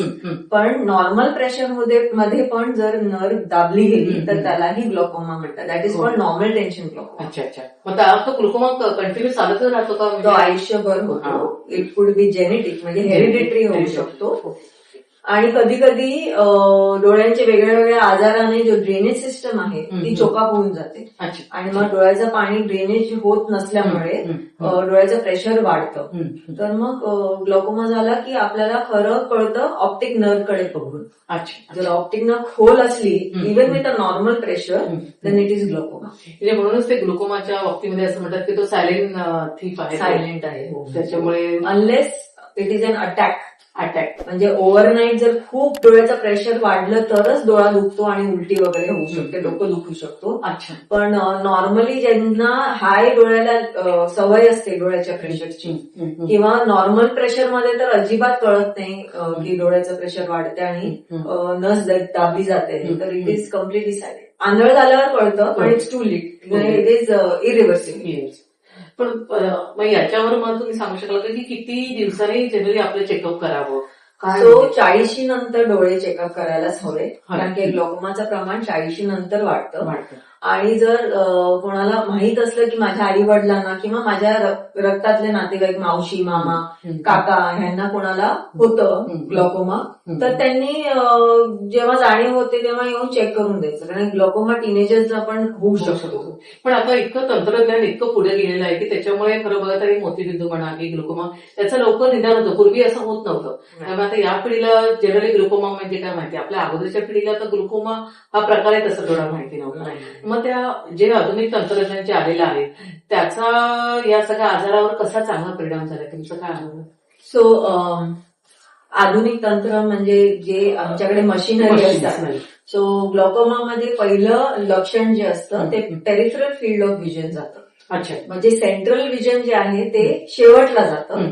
Speaker 2: पण नॉर्मल प्रेशर मध्ये पण जर नर्व दाबली गेली तर त्यालाही ग्लॉकोमा म्हणतात. That is called normal tension glaucoma.
Speaker 1: अच्छा. मग त्याला ग्लुकोमा कंटिन्यू चालत राहतो का?
Speaker 2: तो आयुष्यभर होतो. इट कुड बी जेनेटिक, म्हणजे हेरिडिटरी होऊ शकतो. आणि कधी कधी डोळ्यांचे वेगळ्या वेगळ्या आजाराने जो ड्रेनेज सिस्टम आहे ती चोकाप होऊन जाते, आणि मग डोळ्याचं पाणी ड्रेनेज होत नसल्यामुळे डोळ्याचं प्रेशर वाढतं. तर मग ग्लॉकोमा झाला की आपल्याला खरं कळतं ऑप्टिक नर्व कडे बघून. जर ऑप्टिक नर्व खोल असली even with a normal pressure then it is glaucoma.
Speaker 1: म्हणूनच ते ग्लुकोमाच्या बाबतीमध्ये असं म्हणतात की तो सायलेंट थीफ आहे,
Speaker 2: सायलेंट आहे.
Speaker 1: त्याच्यामुळे
Speaker 2: unless it is an attack, म्हणजे ओव्हरनाईट जर खूप डोळ्याचं प्रेशर वाढलं तरच डोळा दुखतो आणि उलटी वगैरे होऊ शकते, डोकं दुखू शकतो. पण नॉर्मली ज्यांना हाय डोळ्याला सवय असते डोळ्याच्या प्रेशरची, किंवा नॉर्मल प्रेशरमध्ये तर अजिबात कळत नाही की डोळ्याचं प्रेशर वाढते आणि नस दाबली जाते, तर इट इज कम्प्लिटली सायलेंट. आंधळ झाल्यावर कळतं, पण it's too late, it is irreversible.
Speaker 1: पण मग याच्यावर मग तुम्ही सांगू शकाल की किती दिवसांनी जनरली आपलं चेकअप करावं?
Speaker 2: सो 40 नंतर डोळे चेकअप करायलाच हवे, कारण की ग्लॉकोमाचं प्रमाण 40 नंतर वाढतं. आणि जर कोणाला माहित असलं की माझ्या आई वडिलांना किंवा माझ्या रक्तातले नातेवाईक मावशी मामा काका ह्यांना कोणाला होतं ग्लॉकोमा, तर त्यांनी जेव्हा जाणीव होते तेव्हा येऊन चेक करून द्यायचं, कारण ग्लॉकोमा टीनेजर्सला पण होऊ शकतो.
Speaker 1: पण आता इतकं तंत्रज्ञान इतकं पुढे गेलेलं आहे की त्याच्यामुळे खरं बघा तरी मोतीबिंदू म्हणा की ग्लुकोमा त्याचं लवकर निदान होतं. पूर्वी असं होत नव्हतं. त्यामुळे आता या पिढीला जनरली ग्लुकोमा म्हणजे काय माहिती, आपल्या अगोदरच्या पिढीला तर ग्लुकोमा हा प्रकार आहे तसं थोडा माहिती नव्हता. मग त्या जे आधुनिक तंत्रज्ञान जे आलेलं आहे त्याचा या सगळ्या आजारावर कसा चांगला परिणाम झाला, तुमचं काय अनुभव?
Speaker 2: सो आधुनिक तंत्र म्हणजे जे आमच्याकडे मशिनरी असतात. सो ग्लॉकोमामध्ये पहिलं लक्षण जे असतं ते पेरिफरल फील्ड ऑफ विजन जातं.
Speaker 1: अच्छा.
Speaker 2: म्हणजे सेंट्रल विजन जे आहे ते शेवटला जातं,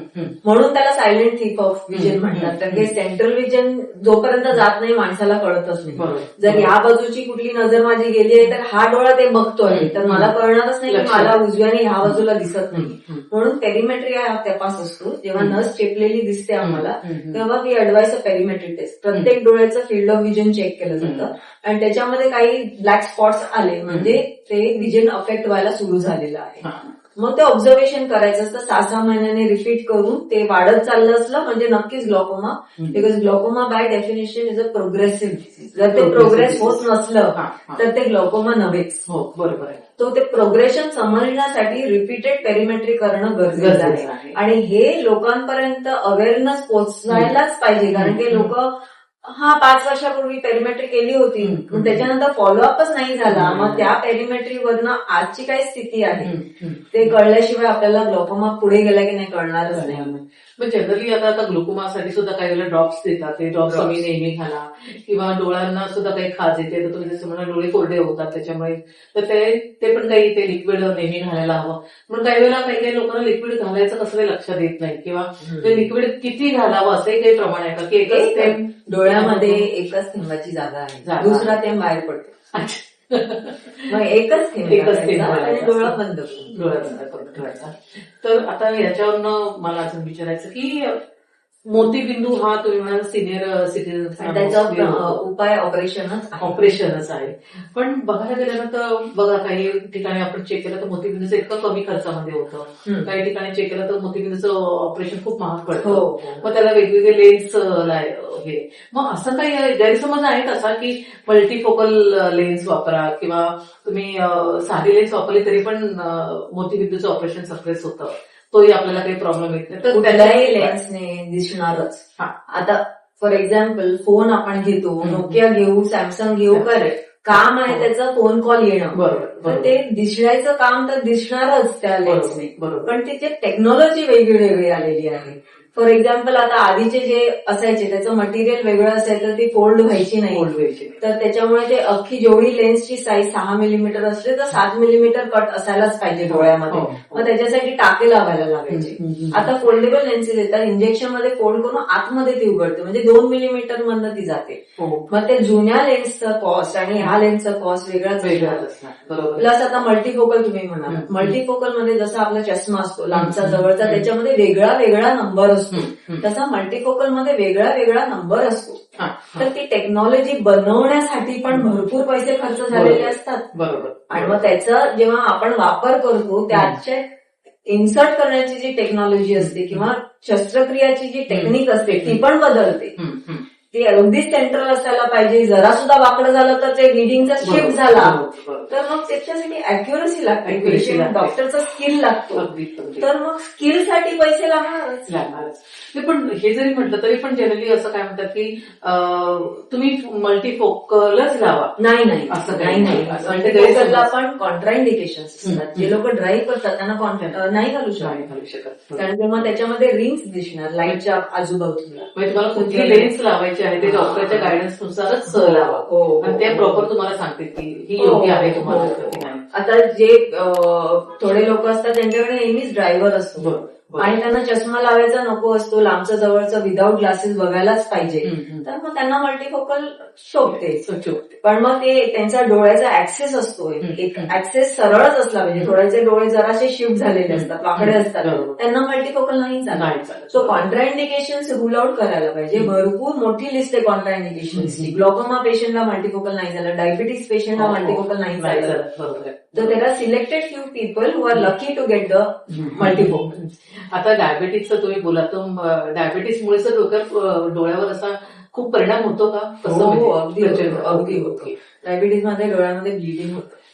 Speaker 2: म्हणून त्याला सायलेंट थिफ ऑफ विजन म्हणतात. कारण की सेंट्रल विजन जोपर्यंत जात नाही माणसाला कळतच नाही. जर या बाजूची कुठली नजर माझी गेली आहे तर हा डोळा ते बघतोय तर मला कळणारच नाही की मला उजव्याने ह्या बाजूला दिसत नाही. म्हणून पेरिमेट्री हा तपास असतो. जेव्हा नस चेपलेली दिसते आम्हाला तेव्हा वी ऍडवाइस अ पेरिमेट्री टेस्ट. प्रत्येक डोळ्याचं फील्ड ऑफ विजन चेक केलं जातं आणि त्याच्यामध्ये काही ब्लॅक स्पॉट्स आले म्हणजे ते विजन अफेक्ट व्हायला सुरू झालेलं आहे. मग ते ऑब्झर्वेशन करायचं असतं. 6-6 महिन्याने रिपीट करून ते वाढत चाललं असलं म्हणजे नक्कीच glaucoma, because glaucoma by definition is a progressive disease. जर ते प्रोग्रेस होत नसलं तर ते ग्लॉकोमा नव्हेच.
Speaker 1: हो बरोबर आहे.
Speaker 2: तो ते प्रोग्रेशन समजण्यासाठी रिपीटेड पेरिमेट्री करणं गरजेचं आहे आणि हे लोकांपर्यंत अवेअरनेस पोहोचायलाच पाहिजे. कारण की लोक 5 वर्षापूर्वी पेरिमेट्री केली होती पण त्याच्यानंतर फॉलोअपच नाही झाला. मग त्या पेरिमेट्रीवरनं आजची काय स्थिती आहे ते कळल्याशिवाय आपल्याला ग्लॉकोमा पुढे गेला की नाही कळणारच नाही.
Speaker 1: पण जनरली आता ग्लुकोमासाठी सुद्धा काही वेळेला ड्रॉप्स देतात. ते ड्रॉप्स तुम्ही नेहमी घाला किंवा डोळ्यांना सुद्धा काही खाज येते तर तुम्ही जसं म्हणा डोळे कोरडे होतात त्याच्यामुळे तर ते पण काही ते लिक्विड नेहमी घालायला हवं. म्हणून काही वेळेला काही लोकांना लिक्विड घालायचं कसं काही लक्षात येत नाही किंवा ते लिक्विड किती घालावं असंही काही प्रमाण आहे का की एकच थेंब
Speaker 2: डोळ्यामध्ये एकच थेंबाची जागा आहे, दुसरा थेंब बाहेर पडतो. मग एकच थेंब आणि डोळा बंद
Speaker 1: करून ठेवायचा. तर आता याच्यावरनं मला अजून विचारायचं की मोतीबिंदू हा तुम्ही म्हणाल सिनियर सिटीजन
Speaker 2: त्याचा उपाय ऑपरेशनच
Speaker 1: आहे. पण बघायला गेलं तर बघा काही ठिकाणी आपण चेक केलं तर मोतीबिंदूचं इतकं कमी खर्चामध्ये होतं. काही ठिकाणी चेक केलं तर मोतीबिंदूचं ऑपरेशन खूप महाग पडतं. मग त्याला वेगवेगळे लेन्स हे मग असं काही गैरसमज आहे तसा की मल्टीफोकल लेन्स वापरा किंवा तुम्ही साधी लेन्स वापरली तरी पण मोतीबिंदूचं ऑपरेशन सक्सेस होतं, तोही आपल्याला काही प्रॉब्लेम येत नाही. तर
Speaker 2: कुठल्याही लेन्सने दिसणारच. आता फॉर एक्झाम्पल फोन आपण घेतो, नोकिया घेऊ, सॅमसंग घेऊ, करेक्ट काम आहे त्याचं फोन कॉल येणं,
Speaker 1: बरोबर.
Speaker 2: तर ते दिसण्याचं काम तर दिसणारच त्या लेन्सने.
Speaker 1: बरोबर.
Speaker 2: पण तिथे टेक्नॉलॉजी वेगळी आलेली आहे. फॉर एक्झाम्पल आता आधीचे जे असायचे त्याचं मटेरियल वेगळं असायचं, ती फोल्ड व्हायची नाही. तर त्याच्यामुळे ते अख्खी जेवढी लेन्सची साईज 6 मिलीमीटर असते तर 7 मिलीमीटर कट असायलाच पाहिजे डोळ्यामध्ये. मग त्याच्यासाठी टाके लावायला लागायचे. आता फोल्डेबल लेन्सेस येतात, इंजेक्शन मध्ये फोल्ड करून आतमध्ये ती उघडते म्हणजे 2 मिलीमीटर मधनं ती जाते. मग ते जुन्या लेन्सचं कॉस्ट आणि ह्या लेन्सचं कॉस्ट वेगळाच प्लस आता मल्टीफोकल तुम्ही म्हणाल, मल्टीफोकल मध्ये जसा आपला चष्मा असतो लांबचा जवळचा त्याच्यामध्ये वेगळा नंबर असतो, तसा मल्टीफोकल मध्ये वेगळा नंबर असतो. तर ती टेक्नॉलॉजी बनवण्यासाठी पण भरपूर पैसे खर्च झालेले असतात.
Speaker 1: बरोबर.
Speaker 2: आणि मग त्याचा जेव्हा आपण वापर करतो त्याचे इन्सर्ट करण्याची जी टेक्नॉलॉजी असते किंवा शस्त्रक्रियाची जी टेक्निक असते ती पण बदलते. ती अगदीच सेंट्रल असायला पाहिजे, जरा सुद्धा वाकडं झालं तर ते रिडिंगचा शिफ्ट झाला तर मग त्याच्यासाठी अॅक्युरसी लागते, पेशंट डॉक्टरचा स्किल लागतो. तर मग स्किलसाठी पैसे लागणारच.
Speaker 1: पण हे जरी म्हटलं तरी पण जनरली असं काय म्हणतात की तुम्ही मल्टीफोकलच लावा.
Speaker 2: नाही
Speaker 1: असं
Speaker 2: नाही. मल्टीफोकलला पण कॉन्ट्राइंडिकेशन असतात. जे लोक ड्राईव्ह करतात त्यांना नाही घालू शकत, कारण की मग त्याच्यामध्ये रिंग्स दिसणार लाईटच्या आजूबाजूला.
Speaker 1: म्हणजे तुम्हाला कुठली लेन्स लावायची आहे ते डॉक्टरच्या गायडन्स नुसारच लावा आणि ते प्रॉपर तुम्हाला सांगते की ही योग्य आहे तुम्हाला.
Speaker 2: आता जे थोडे लोक असतात त्यांच्याकडे नेहमीच ड्रायव्हर असतो आणि त्यांना चष्मा लावायचा नको असतो, लांबचं जवळचं विदाऊट ग्लासेस बघायलाच पाहिजे, तर मग त्यांना मल्टिफोकल शोभते. पण मग ते त्यांचा डोळ्याचा ऍक्सेस असतो, एक ऍक्सेस सरळच असला पाहिजे. थोड्याचे डोळे जरासे शिफ्ट झालेले असतात, वाकडे असतात, त्यांना मल्टिफोकल नाही चालत. सो कॉन्ट्राइंडिकेशन्स रूल आउट करायला पाहिजे. भरपूर मोठी लिस्ट आहे कॉन्ट्राइंडिकेशन्सची. ग्लॉकोमा पेशंटला मल्टिफोकल नाही झालं, डायबिटीज पेशंटला मल्टिफोकल नाही झालं, तर there are selected few people who are lucky to get the multifocal.
Speaker 1: आता डायबिटीजचं तुम्ही बोला, तर डायबिटीसमुळे डोळ्यावर असा खूप परिणाम होतो का?
Speaker 2: हो, अगदी होतो. डायबिटीज मध्ये डोळ्यामध्ये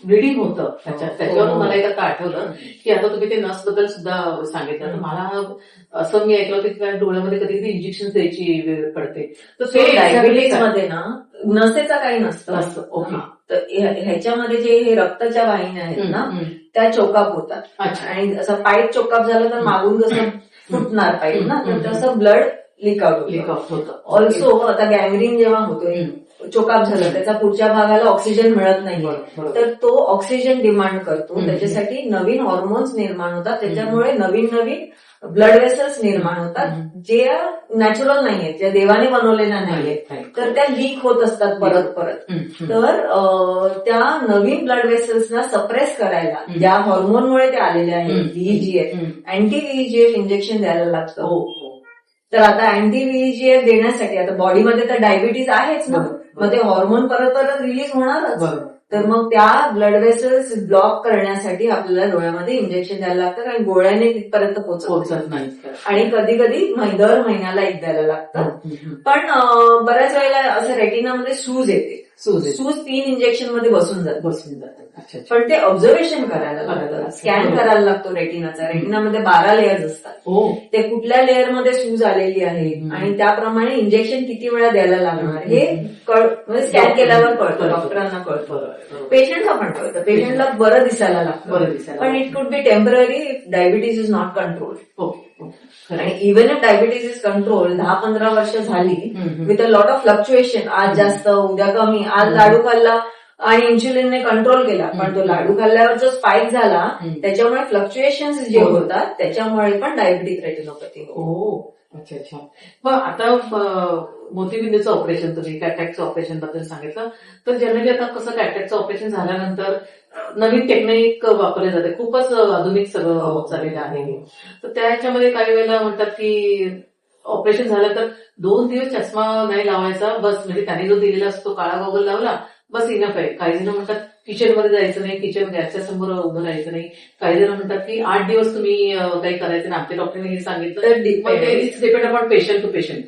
Speaker 2: ब्लिडिंग होतं.
Speaker 1: त्याच्यावर मला एक आता आठवलं की आता तुम्ही ते नस बद्दल सुद्धा सांगितलं, तर मला असं मी ऐकलं होतं की डोळ्यामध्ये कधी कधी इंजेक्शन द्यायची वेळ पडते, तर ते
Speaker 2: डायबिटीज मध्ये ना नसेचा काही नसतं.
Speaker 1: ओके.
Speaker 2: तर ह्याच्यामध्ये जे हे रक्ताच्या वाहिन्या आहेत ना, त्या चोकाप होतात. आणि असं पाईप चोकाप झालं तर मागून कसं फुटणार पाईप ना, तर तसं ब्लड लिक आउट होतं. ऑल्सो आता गँग्रीन जेव्हा होतोय, चोकाप झालं, त्याचा पुढच्या भागाला ऑक्सिजन मिळत नाही, तर तो ऑक्सिजन डिमांड करतो. त्याच्यासाठी नवीन हॉर्मोन्स निर्माण होतात, त्याच्यामुळे नवीन नवीन ब्लड वेसल्स निर्माण होतात, जे नॅचरल नाहीयेत, ज्या देवाने बनवलेल्या नाहीयेत, तर त्या लीक होत असतात परत परत. तर त्या नवीन ब्लड वेसल्सना सप्रेस करायला ज्या हॉर्मोनमुळे ते आलेले आहेत, VEGF, अँटी VEGF इंजेक्शन द्यायला लागतं. तर आता अँटी VEGF देण्यासाठी आता बॉडीमध्ये तर डायबिटीज आहेच ना, मग ते हॉर्मोन परत परत रिलीज होणारच. तर मग त्या ब्लड वेसल्स ब्लॉक करण्यासाठी आपल्याला डोळ्यामध्ये इंजेक्शन द्यायला लागतं, आणि गोळ्याने तिथपर्यंत पोहोचत नाही. आणि कधी कधी दर महिन्याला एक द्यायला लागतं. पण बऱ्याच वेळेला असं रेटिनामध्ये सूज येते. सूज 3 इंजेक्शन मध्ये बसून जातात. पण ते ऑब्झर्वेशन करायला लागतं, स्कॅन करायला लागतो रेटिनाचा. रेटिनामध्ये 12 लेअर्स असतात. ते कुठल्या लेअरमध्ये सूज आलेली आहे आणि त्याप्रमाणे इंजेक्शन किती वेळा द्यायला लागणार हे स्कॅन केल्यावर कळतं, डॉक्टरांना कळतं, पेशंटला पण कळतं. पेशंटला बरं दिसायला लागतं, पण it could be temporary if diabetes is not control. आणि even if diabetes is control 10-15 वर्ष झाली with a lot of fluctuation, आज जास्त उद्या कमी, आज लाडू खाल्ला आणि इन्शुलिनने कंट्रोल केला, पण तो लाडू खाल्ल्यावर जो स्पाइक झाला त्याच्यामुळे फ्लक्च्युएशन्स जे होतात त्याच्यामुळे पण डायबिटीज रेटिनोपॅथी.
Speaker 1: अच्छा. मग आता मोतीबिंदूचं ऑपरेशन, तुम्ही कॅटॅक्टचं ऑपरेशन बद्दल सांगितलं, तर जनरली आता कसं कॅटॅक्टचं ऑपरेशन झाल्यानंतर नवीन टेक्निक वापरले जाते, खूपच आधुनिक सगळं होत चाललेलं आहे. तर त्याच्यामध्ये काही वेळेला म्हणतात की ऑपरेशन झालं तर 2 दिवस चष्मा नाही लावायचा, बस, म्हणजे त्याने जो दिलेला असतो काळा गॉगल लावला बस इनफ आहे. काही जण म्हणतात किचनमध्ये जायचं नाही, किचन गॅसच्या समोर उभं राहायचं नाही. काही जण म्हणतात की 8 दिवस तुम्ही काही करायचं नाही. आमच्या डॉक्टरने हे सांगितलं.
Speaker 2: तर depend
Speaker 1: upon patient to patient.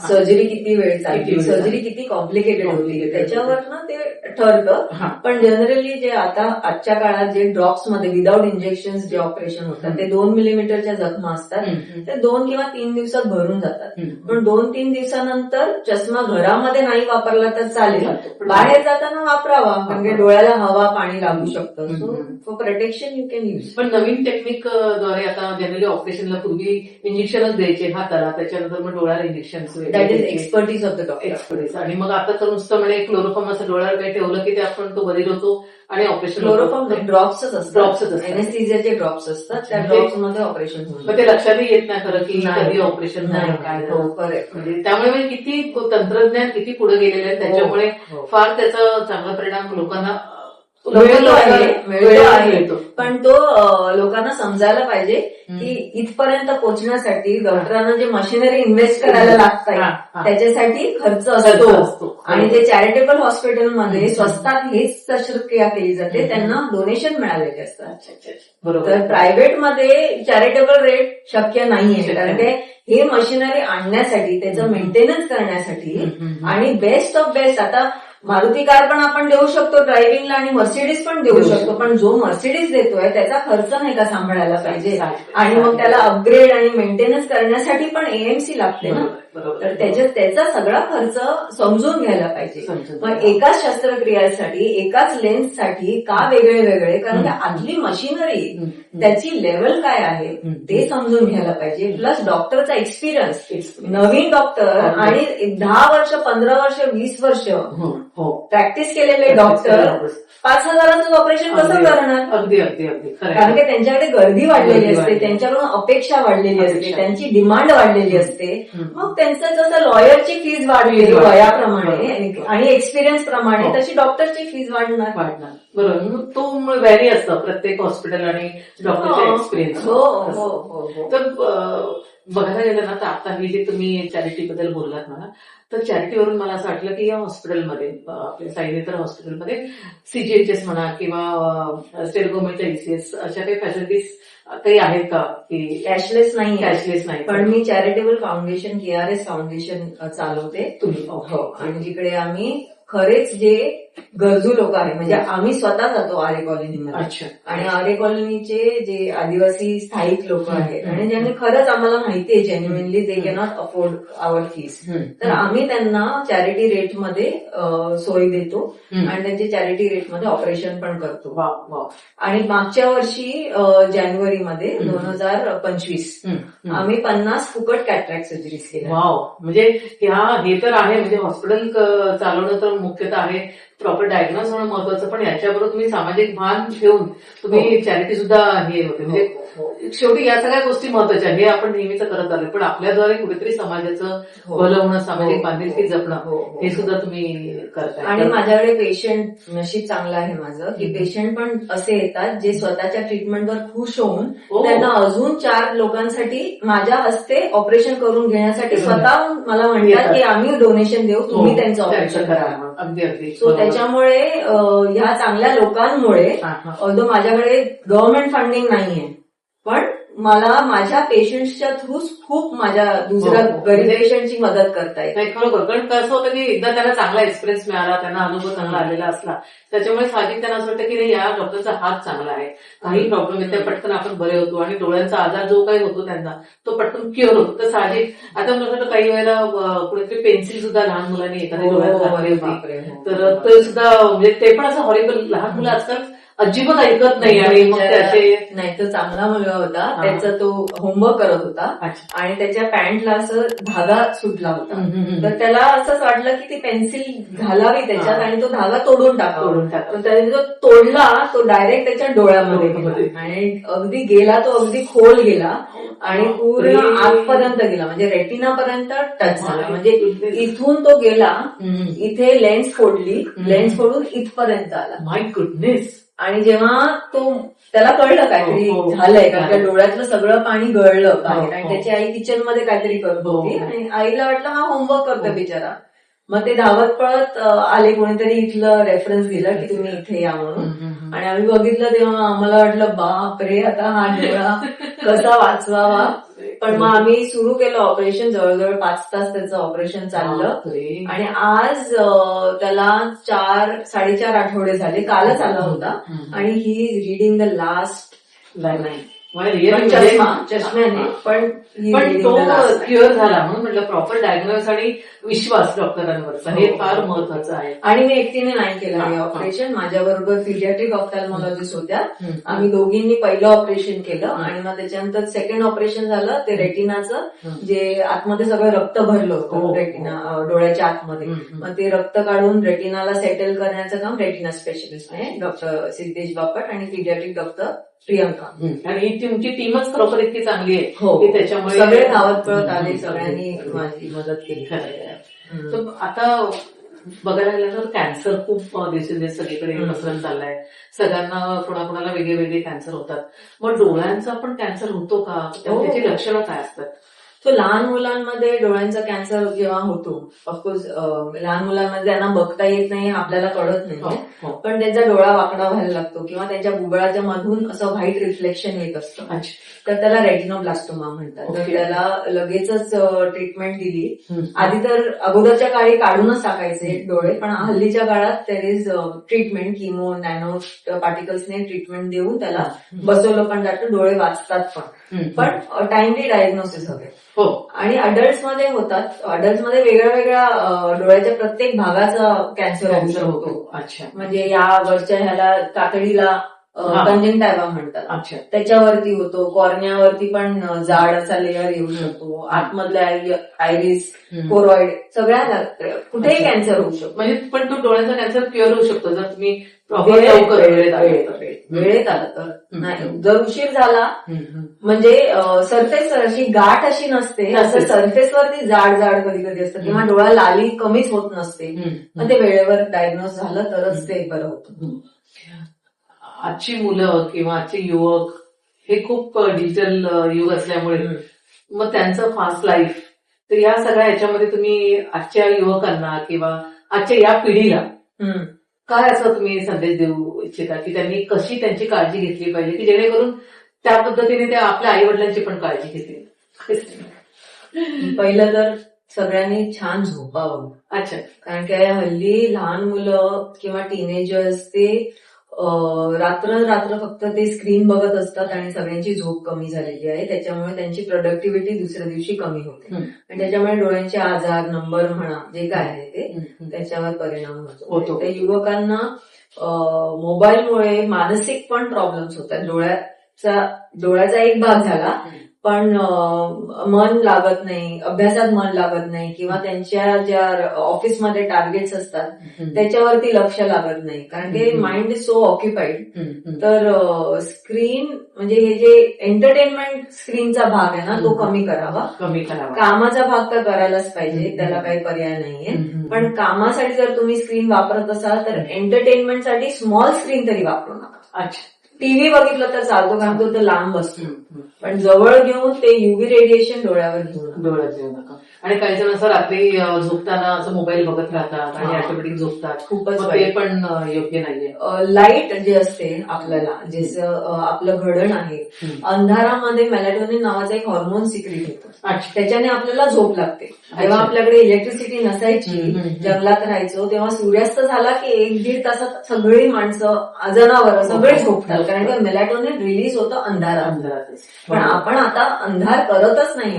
Speaker 2: Surgery किती वेळ चालते, सर्जरी किती कॉम्प्लिकेटेड होती त्याच्यावर ना ते ठरतं. पण जनरली जे आता आजच्या काळात जे ड्रॉप्स मध्ये विदाऊट इंजेक्शन जे ऑपरेशन होतात, ते 2 मिलीमीटरच्या जखमा असतात, ते 2 किंवा 3 दिवसात भरून जातात. पण 2-3 दिवसानंतर चष्मा घरामध्ये नाही वापरला तर चालेल, बाहेर जाताना वापरावा, म्हणजे डोळ्याला हवा पाणी लागू शकतं. So for protection you can use.
Speaker 1: पण नवीन टेक्निक द्वारे आता जनरली ऑपरेशनला पूर्वी इंजेक्शनच द्यायचे हाताला, त्याच्यानंतर मग डोळ्याला injection.
Speaker 2: That is expertise of the doctor.
Speaker 1: Expertise. आणि मग आता तर नुसतं म्हणजे क्लोरोफॉर्म असं डोळ्यावर काही ठेवलं की ते आपण तो बदल होतो आणि ऑपरेशन.
Speaker 2: क्लोरोफॉर्म ड्रॉप्सच असतात, एनेस्थीसियाचे ड्रॉप्स असतात, त्या ड्रॉप्स मध्ये ऑपरेशन होतं.
Speaker 1: मग ते लक्षातही येत नाही खरं की कधी ऑपरेशन नाही काय. म्हणजे त्यामुळे म्हणजे किती तंत्रज्ञान किती पुढे गेलेलं आहे, त्याच्यामुळे फार त्याचा चांगला परिणाम लोकांना
Speaker 2: मिळतो. पण तो लोकांना समजायला पाहिजे की इथपर्यंत पोहोचण्यासाठी डॉक्टरांना जे मशिनरी इन्व्हेस्ट करायला लागतात त्याच्यासाठी खर्च असतो. आणि ते चॅरिटेबल हॉस्पिटलमध्ये स्वस्तात हेच शस्त्रक्रिया केली जाते, त्यांना डोनेशन मिळालेले असतात. तर प्रायव्हेटमध्ये चॅरिटेबल रेट शक्य नाहीये, कारण ते हे मशिनरी आणण्यासाठी, त्याचं मेंटेनन्स करण्यासाठी, आणि बेस्ट ऑफ बेस्ट आता मारुती कार पण आपण देऊ शकतो ड्रायव्हिंगला आणि मर्सिडीज पण देऊ शकतो, पण जो मर्सिडीज देतोय त्याचा खर्च नाही का सांभाळायला पाहिजे, आणि मग त्याला अपग्रेड आणि मेंटेनन्स करण्यासाठी पण AMC लागते ना.
Speaker 1: बरोबर.
Speaker 2: तर त्याचा सगळा खर्च समजून घ्यायला पाहिजे.
Speaker 1: समजून
Speaker 2: पण
Speaker 1: घ्या.
Speaker 2: एकाच शस्त्रक्रियासाठी एकाच लेन्ससाठी का वेगळे वेगळे, कारण की आतली मशिनरी त्याची लेवल काय आहे ते समजून घ्यायला पाहिजे. प्लस डॉक्टरचा एक्सपिरियन्स, नवीन डॉक्टर आणि 10 वर्ष 15 वर्ष 20 वर्ष
Speaker 1: हो
Speaker 2: प्रॅक्टिस केलेले डॉक्टर 5,000चं ऑपरेशन कसं करणार?
Speaker 1: अगदी अगदी अगदी खरं
Speaker 2: कारण की त्यांच्याकडे गर्दी वाढलेली
Speaker 1: गर्दी
Speaker 2: असते,
Speaker 1: वाढलेली.
Speaker 2: त्यांच्याकडून अपेक्षा वाढलेली असते,
Speaker 1: अपेक्षा.
Speaker 2: त्यांची डिमांड वाढलेली असते. मग त्यांचं जसं लॉयरची फीज वाढली
Speaker 1: फीज वाढली.
Speaker 2: वयाप्रमाणे आणि एक्सपिरियन्स प्रमाणे तशी डॉक्टरची फीज वाढणार.
Speaker 1: वाढणार. बरोबर. मग तो व्हॅरी असतं प्रत्येक हॉस्पिटल आणि डॉक्टरच्या एक्सपिरियन्स.
Speaker 2: हो हो हो हो.
Speaker 1: तर बघायला गेलं ना तर आता ही जे तुम्ही चॅरिटी बद्दल बोललात मला, तर चॅरिटीवरून मला असं वाटलं की या हॉस्पिटलमध्ये आपल्या साईनेतर हॉस्पिटलमध्ये CGHS म्हणा किंवा स्टेट गव्हर्नमेंटच्या ECS अशा काही फॅसिलिटीज काही आहेत का की
Speaker 2: कॅशलेस नाही
Speaker 1: कॅशलेस नाही?
Speaker 2: पण मी चॅरिटेबल फाउंडेशन KRS फाउंडेशन चालवते.
Speaker 1: तुम्ही
Speaker 2: हो, आणि जिकडे आम्ही खरेच जे गरजू लोक आहे, म्हणजे आम्ही स्वतः जातो आरे कॉलनीमध्ये.
Speaker 1: अच्छा.
Speaker 2: आणि आरे कॉलनीचे जे आदिवासी स्थायिक लोक आहेत आणि ज्यांनी खरंच आम्हाला माहिती आहे genuinely they cannot afford our fees, तर आम्ही त्यांना चॅरिटी रेटमध्ये सोय देतो आणि त्यांचे चॅरिटी रेटमध्ये ऑपरेशन पण करतो.
Speaker 1: वा वा.
Speaker 2: आणि मागच्या वर्षी जानेवारीमध्ये 2025 आम्ही 50 फुकट कॅटरॅक्ट सर्जरीज केल्या.
Speaker 1: वाव. म्हणजे हे तर आहे, म्हणजे हॉस्पिटल चालवणं तर मुख्यतः आहे, प्रॉपर डायग्नोज होणं महत्वाचं, पण याच्याबरोबर तुम्ही सामाजिक भान ठेवून तुम्ही चॅरिटी सुद्धा हे होते. म्हणजे शेवटी या सगळ्या गोष्टी महत्वाच्या, हे आपण नेहमीच करत आलोय, पण आपल्याद्वारे कुठेतरी समाजाचं भलं होणं, सामाजिक बांधिलकी जपणं हे सुद्धा तुम्ही करताय.
Speaker 2: आणि माझ्याकडे पेशंट नशीब चांगलं आहे माझं की पेशंट पण असे येतात जे स्वतःच्या ट्रीटमेंटवर खुश होऊन त्यांना अजून 4 लोकांसाठी माझ्या हस्ते ऑपरेशन करून घेण्यासाठी स्वतःहून मला म्हणतात की आम्ही डोनेशन देऊ, तुम्ही त्यांचं ऑपरेशन करा.
Speaker 1: अगदी अगदी.
Speaker 2: सो त्याच्यामुळे ह्या चांगल्या लोकांमुळे ऑल्दो माझ्याकडे गव्हर्नमेंट फंडिंग नाहीये, पण मला माझ्या पेशंट्सच्या थ्रू खूप माझ्या दुसऱ्या गरीब पेशंटची मदत करता येते.
Speaker 1: नाही, खरोखर. कारण कसं होतं की एकदा त्यांना चांगला एक्सपिरियन्स मिळाला, त्यांना अनुभव चांगला आलेला असला, त्याच्यामुळे साहजिक त्यांना असं वाटतं की नाही, या डॉक्टरचा हात चांगला आहे, काही प्रॉब्लेम येते पटकन आपण बरे होतो आणि डोळ्यांचा आजार जो काही होतो त्यांना तो पटकन क्युअर होतो. तर साहजिक आता मला वाटतं काही वेळेला कुठेतरी पेन्सिल सुद्धा लहान मुलांनी एखाद्या डोळ्यात घातली होती, तर ते सुद्धा म्हणजे ते पण असं हॉरिबल. लहान मुलं आजकाल अजिबात ऐकत नाही आणि मग त्याचे
Speaker 2: नाही, तो चांगला मुलगा होता, त्याचा तो होमवर्क करत होता आणि त्याच्या पॅन्टला असं धागा सुटला होता, तर त्याला असंच वाटलं की ती पेन्सिल घालावी त्याच्यात आणि तो धागा तोडून टाकावा. तर त्याने जो तोडला तो डायरेक्ट त्याच्या डोळ्यामध्ये गेला आणि अगदी गेला, तो अगदी खोल गेला आणि पूर्ण आतपर्यंत गेला, म्हणजे रेटिनापर्यंत टच झाला. म्हणजे इथून तो गेला, इथे लेन्स फोडली, लेन्स फोडून इथपर्यंत आला.
Speaker 1: माय गुडनेस.
Speaker 2: आणि जेव्हा तो त्याला कळलं काहीतरी झालंय का, त्या डोळ्यातलं सगळं पाणी गळलं बाहेर आणि त्याची आई किचन मध्ये काहीतरी करत होती आणि आईला वाटलं हा होमवर्क करतो बिचारा. मग ते धावत पळत आले, कोणीतरी इथलं रेफरन्स दिलं की तुम्ही इथे या म्हणून, आणि आम्ही बघितलं तेव्हा आम्हाला वाटलं बाप रे, आता हा डोळा कसा वाचवावा. पण मग आम्ही सुरू केलं ऑपरेशन, जवळजवळ 5 तास त्याचं ऑपरेशन चाललं आणि आज त्याला 4-4.5 आठवडे झाले, कालच आला होता आणि he is reading the last line. चष्म्याने पण
Speaker 1: तो क्युअर झाला म्हणून म्हटलं प्रॉपर डायग्नोस आणि विश्वास डॉक्टरांवरचा हे फार महत्वाचं आहे.
Speaker 2: आणि मी एकटीने नाही केलं हे ऑपरेशन, माझ्याबरोबर फिजियाट्रिक ऑफ्थॅल्मॉलॉजिस्ट होत्या, आम्ही दोघींनी पहिलं ऑपरेशन केलं आणि मग त्याच्यानंतर सेकंड ऑपरेशन झालं ते रेटिनाचं, जे आतमध्ये सगळं रक्त भरलं होतं रेटिना डोळ्याच्या आतमध्ये, मग ते रक्त काढून रेटिनाला सेटल करण्याचं काम रेटिना स्पेशलिस्ट आहे डॉक्टर सिद्धेश बापट आणि फिजियाट्रिक डॉक्टर प्रियंका.
Speaker 1: आणि ही तुमची टीमच खरोखर इतकी चांगली आहे की त्याच्यामुळे
Speaker 2: सगळे धावत पळत आले, सगळ्यांनी माझी मदत केली.
Speaker 1: तर आता बघायला गेलं तर कॅन्सर खूप दिवसेंदिवस सगळीकडे पसरत चाललाय, सगळ्यांना कोणाकोणाला वेगळे वेगळे कॅन्सर होतात. मग डोळ्यांचा पण कॅन्सर होतो का, त्याची लक्षणं काय असतात?
Speaker 2: तो लहान मुलांमध्ये डोळ्यांचा कॅन्सर जेव्हा होतो, ऑफकोर्स लहान मुलांमध्ये त्यांना बघता येत नाही, आपल्याला कळत नाही, पण त्यांचा डोळा वाकडा व्हायला लागतो किंवा त्यांच्या बुबळाच्या मधून असं व्हाईट रिफ्लेक्शन येत असतं, तर त्याला रेटिनोब्लास्टोमा म्हणतात. तर त्याला लगेचच ट्रीटमेंट दिली. आधी तर अगोदरच्या काळी काढूनच टाकायचे डोळे, पण हल्लीच्या काळात there is treatment, chemo nano पार्टिकल्सने ट्रीटमेंट देऊन त्याला बसवलं पण जातं, डोळे वाचतात पण. पण टाइमली डायग्नोसिस हवे.
Speaker 1: हो.
Speaker 2: आणि अडल्ट्समध्ये होतात. अडल्ट्समध्ये वेगळ्या वेगळ्या डोळ्याच्या प्रत्येक भागाचा कॅन्सर
Speaker 1: कॅन्सर
Speaker 2: होतो.
Speaker 1: होतो. अच्छा.
Speaker 2: म्हणजे या वरच्या ह्याला कातडीला
Speaker 1: हा.
Speaker 2: कंजंक्टिव्हा म्हणतात.
Speaker 1: अच्छा.
Speaker 2: त्याच्यावरती होतो. कॉर्नियावरती पण जाड असा लेअर येऊ शकतो. आतमधल्या आयरिस, कोरॉइड सगळ्या कुठेही कॅन्सर होऊ शकतो.
Speaker 1: म्हणजे पण तो डोळ्यांचा कॅन्सर क्युअर होऊ शकतो जर तुम्ही
Speaker 2: वेळेत आलं तर. नाही जर उशीर झाला म्हणजे सरफेस अशी गाठ अशी नसते, असं सरफेसवरती जाड जाड कधी कधी असतं किंवा डोळा लाली कमीच होत नसते. पण ते वेळेवर डायग्नोज झालं तरच ते बरं होतं.
Speaker 1: आजची मुलं किंवा आजचे युवक हे खूप डिजिटल युग असल्यामुळे मग त्यांचं फास्ट लाईफ, तर या सगळ्या ह्याच्यामध्ये तुम्ही आजच्या युवकांना किंवा आजच्या या पिढीला काय असं तुम्ही संदेश देऊ इच्छिता की त्यांनी कशी त्यांची काळजी घेतली पाहिजे की जेणेकरून त्या पद्धतीने त्या आपल्या आई वडिलांची पण काळजी घेतली?
Speaker 2: पहिलं तर सगळ्यांनी छान झोपावं.
Speaker 1: अच्छा.
Speaker 2: कारण की हल्ली लहान मुलं किंवा टीनेजर्स ते रात्र रात्र फक्त ते स्क्रीन बघत असतात आणि सगळ्यांची झोप कमी झालेली आहे. त्याच्यामुळे त्यांची प्रोडक्टिव्हिटी दुसऱ्या दिवशी कमी होते आणि त्याच्यामुळे डोळ्यांचे आजार, नंबर म्हणा जे काय आहे ते त्याच्यावर परिणाम होतो. त्या युवकांना मोबाईलमुळे मानसिक पण प्रॉब्लेम्स होतात. डोळ्याचा एक भाग झाला पण मन लागत नाही, अभ्यासात मन लागत नाही किंवा त्यांच्या ज्या ऑफिसमध्ये टार्गेट्स असतात त्याच्यावरती लक्ष लागत नाही कारण की माइंड इज सो ऑक्युपाईड. तर स्क्रीन म्हणजे हे जे एंटरटेनमेंट स्क्रीनचा भाग आहे ना तो कमी करावा. कामाचा भाग तर करायलाच पाहिजे, त्याला काही पर्याय नाहीये. पण कामासाठी जर तुम्ही स्क्रीन वापरत असाल तर एंटरटेनमेंटसाठी स्मॉल स्क्रीन तरी वापरू नका.
Speaker 1: अच्छा.
Speaker 2: टीव्ही बघितलं तर चालतो कारण तो तर लांब असतो, पण जवळ घेऊन ते युव्ही रेडिएशन डोळ्यावर घेऊ नका.
Speaker 1: आणि काही जण असं रात्री झोपताना असं मोबाईल बघत राहतात आणि ऑटोमॅटिक झोपतात.
Speaker 2: खूपच
Speaker 1: ते पण योग्य नाहीये.
Speaker 2: लाईट जे असते आपल्याला जसं आपलं घडण आहे, अंधारामध्ये मेलॅटोनिन नावाचा एक हॉर्मोन सिक्रेट होतो. त्याच्याने आपल्याला झोप लागते. जेव्हा आपल्याकडे इलेक्ट्रिसिटी नसायची, जंगलात राहायचो, तेव्हा सूर्यास्त झाला की 1-1.5 तासात सगळी माणसं, जनावर सगळे झोपतात कारण की मेलॅटोनिन रिलीज होतं अंधारात. पण आपण आता अंधार करतच नाही.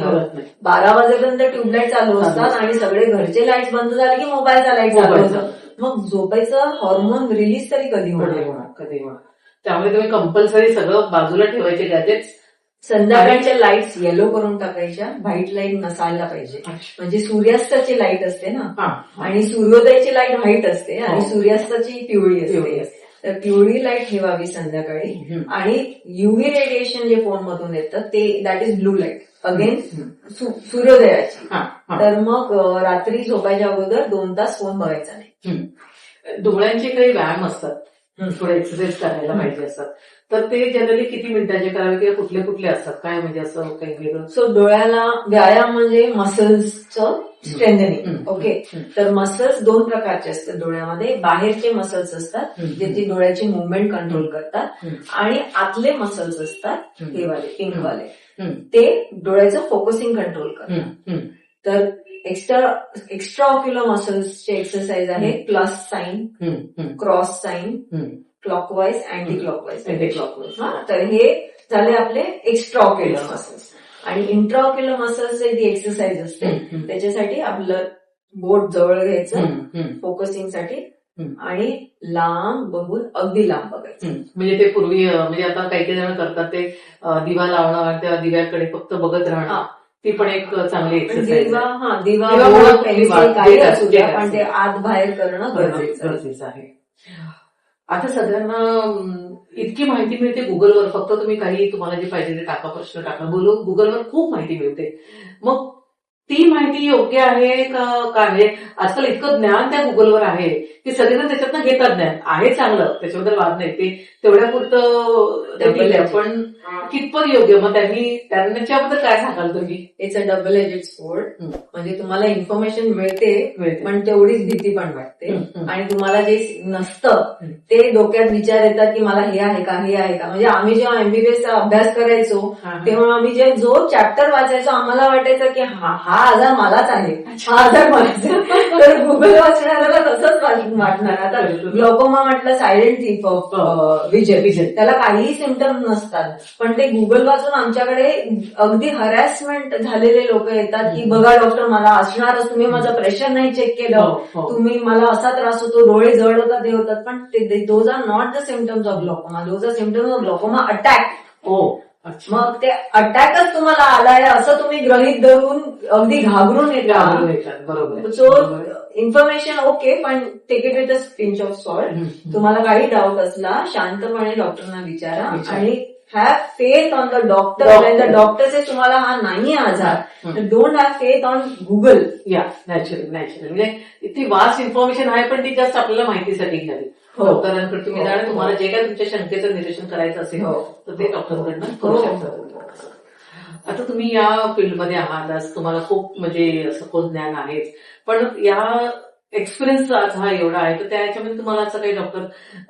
Speaker 2: 12 वाजेपर्यंत ट्यूबलाईट चालू असतात आणि सगळे घरचे लाईट बंद झाले की मोबाईलचा लाईट चालू होतं. मग झोपायचं हॉर्मोन रिलीज तरी कधी होणार?
Speaker 1: त्यामुळे तुम्ही कंपल्सरी सगळं बाजूला ठेवायचे गॅजेट्स.
Speaker 2: संध्याकाळच्या लाईट्स येलो करून टाकायच्या, व्हाईट लाईट नसायला पाहिजे. म्हणजे सूर्यास्ताची लाईट असते ना आणि सूर्योदयाची लाईट व्हाईट असते आणि सूर्यास्ताची पिवळी असते. तर पिवळी लाईट ठेवावी संध्याकाळी. आणि युव्ही रेडिएशन जे फोन मधून येतं ते that is blue light again सूर्योदयाची. तर मग रात्री झोपायच्या अगोदर 2 तास फोन बघायचा नाही.
Speaker 1: डोळ्यांचे काही व्यायाम असतात, थोडे एक्सरसाइज करायला पाहिजे असतात, तर ते जनरली किती मिनिटाचे करावे किंवा कुठले कुठले असतात काय म्हणजे असं काही वेगळं?
Speaker 2: सो डोळ्याला व्यायाम म्हणजे मसल्सचं स्ट्रेंथनिंग. ओके. तर मसल्स 2 प्रकारचे असतात डोळ्यामध्ये. बाहेरचे मसल्स असतात जे ती डोळ्याची मुवमेंट कंट्रोल करतात आणि आतले मसल्स असतात हे वाले पिंकवाले, ते डोळ्याचं फोकसिंग कंट्रोल करतात. तर एक्स्ट्रा ऑक्युलर मसल्सचे एक्सरसाइज आहे plus sign, cross sign, clockwise, anti clockwise. तर हे झाले आपले एक्स्ट्रा ऑक्युलर मसल्स. आणि इंट्रा ऑक्युलर मसल्स जी एक्सरसाइज असते त्याच्यासाठी आपलं बोट जवळ घ्यायचं फोकसिंगसाठी आणि लांब बघून अगदी लांब बघायचं.
Speaker 1: म्हणजे ते पूर्वी म्हणजे आता काही काही जण करतात ते दिवा लावणं आणि त्या दिव्याकडे फक्त बघत राहणं, ती पण एक चांगली एक्सरसाइज.
Speaker 2: दिवा काही असू द्या पण ते आत बाहेर करणं
Speaker 1: गरजेचं आहे. आता सगळ्यांना इतकी माहिती मिळते गुगलवर, फक्त तुम्ही काही तुम्हाला जे पाहिजे ते टाका, प्रश्न टाका, बोलून गुगलवर खूप माहिती मिळते. मग ती माहिती योग्य आहे का? म्हणजे आजकाल इतकं ज्ञान त्या गुगलवर आहे की सगळेजण त्याच्यातनं घेतात. ज्ञान आहे चांगलं, त्याच्याबद्दल वाद नाही, ते तेवढ्या पुरतं, पण कितपत योग्य? मग त्यांच्याबद्दल काय सांगाल तुम्ही?
Speaker 2: It's a double aged sword. म्हणजे तुम्हाला इन्फॉर्मेशन मिळते पण तेवढीच भीती पण वाटते. आणि तुम्हाला जे नसतं ते डोक्यात विचार येतात की मला हे आहे का, हे आहे का. म्हणजे आम्ही जेव्हा एमबीबीएसचा अभ्यास करायचो तेव्हा आम्ही जो चॅप्टर वाचायचो आम्हाला वाटायचं की हा आजार मलाच आहे, हा आजार मलाच आहे. तर गुगल वाचणाऱ्याला तसंच वाटणार. आता ग्लॉकोमा म्हटलं सायलेंट थीफ ऑफ विजन, त्याला काहीही सिम्पटम नसतात, पण ते गुगल वाचून आमच्याकडे अगदी हरॅसमेंट झालेले लोक येतात की बघा डॉक्टर मला असणारच, तुम्ही माझं प्रेशर नाही चेक केलं, तुम्ही मला असा त्रास होतो, डोळे जड होतात, हे होतात, पण those are not the symptoms of glaucoma, those are symptoms of glaucoma attack. मग ते अटॅकच तुम्हाला आलाय असं तुम्ही गृहीत धरून अगदी घाबरून येतात.
Speaker 1: बरोबर.
Speaker 2: सो इन्फॉर्मेशन ओके, पण take it with a pinch of salt. तुम्हाला काही डाऊट असला शांतपणे डॉक्टरना विचारा आणि have faith on the doctor. The doctor से तुम्हाला हा नाही आजार, don't have faith on Google.
Speaker 1: या नॅचरल म्हणजे इतकी वास्ट इन्फॉर्मेशन आहे, पण ती जास्त आपल्याला माहितीसाठी घ्यावी. डॉक्टरांकडे तुम्ही जा, तुम्हाला जे काय तुमच्या शंकेचं निरीक्षण करायचं असेल तर ते डॉक्टरकडनं करू शकता. आता तुम्ही या फील्डमध्ये आहात, आज तुम्हाला खूप म्हणजे सखोल ज्ञान आहेच, पण या एक्सपिरियन्स आज हा एवढा आहे, तर त्याच्यामध्ये तुम्हाला असं काही डॉक्टर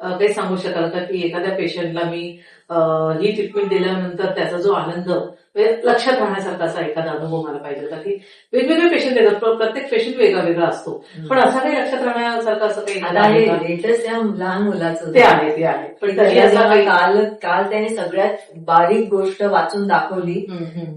Speaker 1: काही सांगू शकाल का की एखाद्या पेशंटला मी ही ट्रीटमेंट दिल्यानंतर त्याचा जो आनंद लक्षात राहण्यासारखा असा एखादा अनुभव मला पाहिजे होता की वेगवेगळे पेशंट येतात, प्रत्येक पेशंट वेगळा वेगळा असतो, पण असा काही लक्षात राहण्यासारखं असं काही
Speaker 2: लेटेस्ट त्या लहान मुलाचं
Speaker 1: ते आहे पण त्याची असा काही
Speaker 2: काल त्याने सगळ्यात बारीक गोष्ट वाचून दाखवली,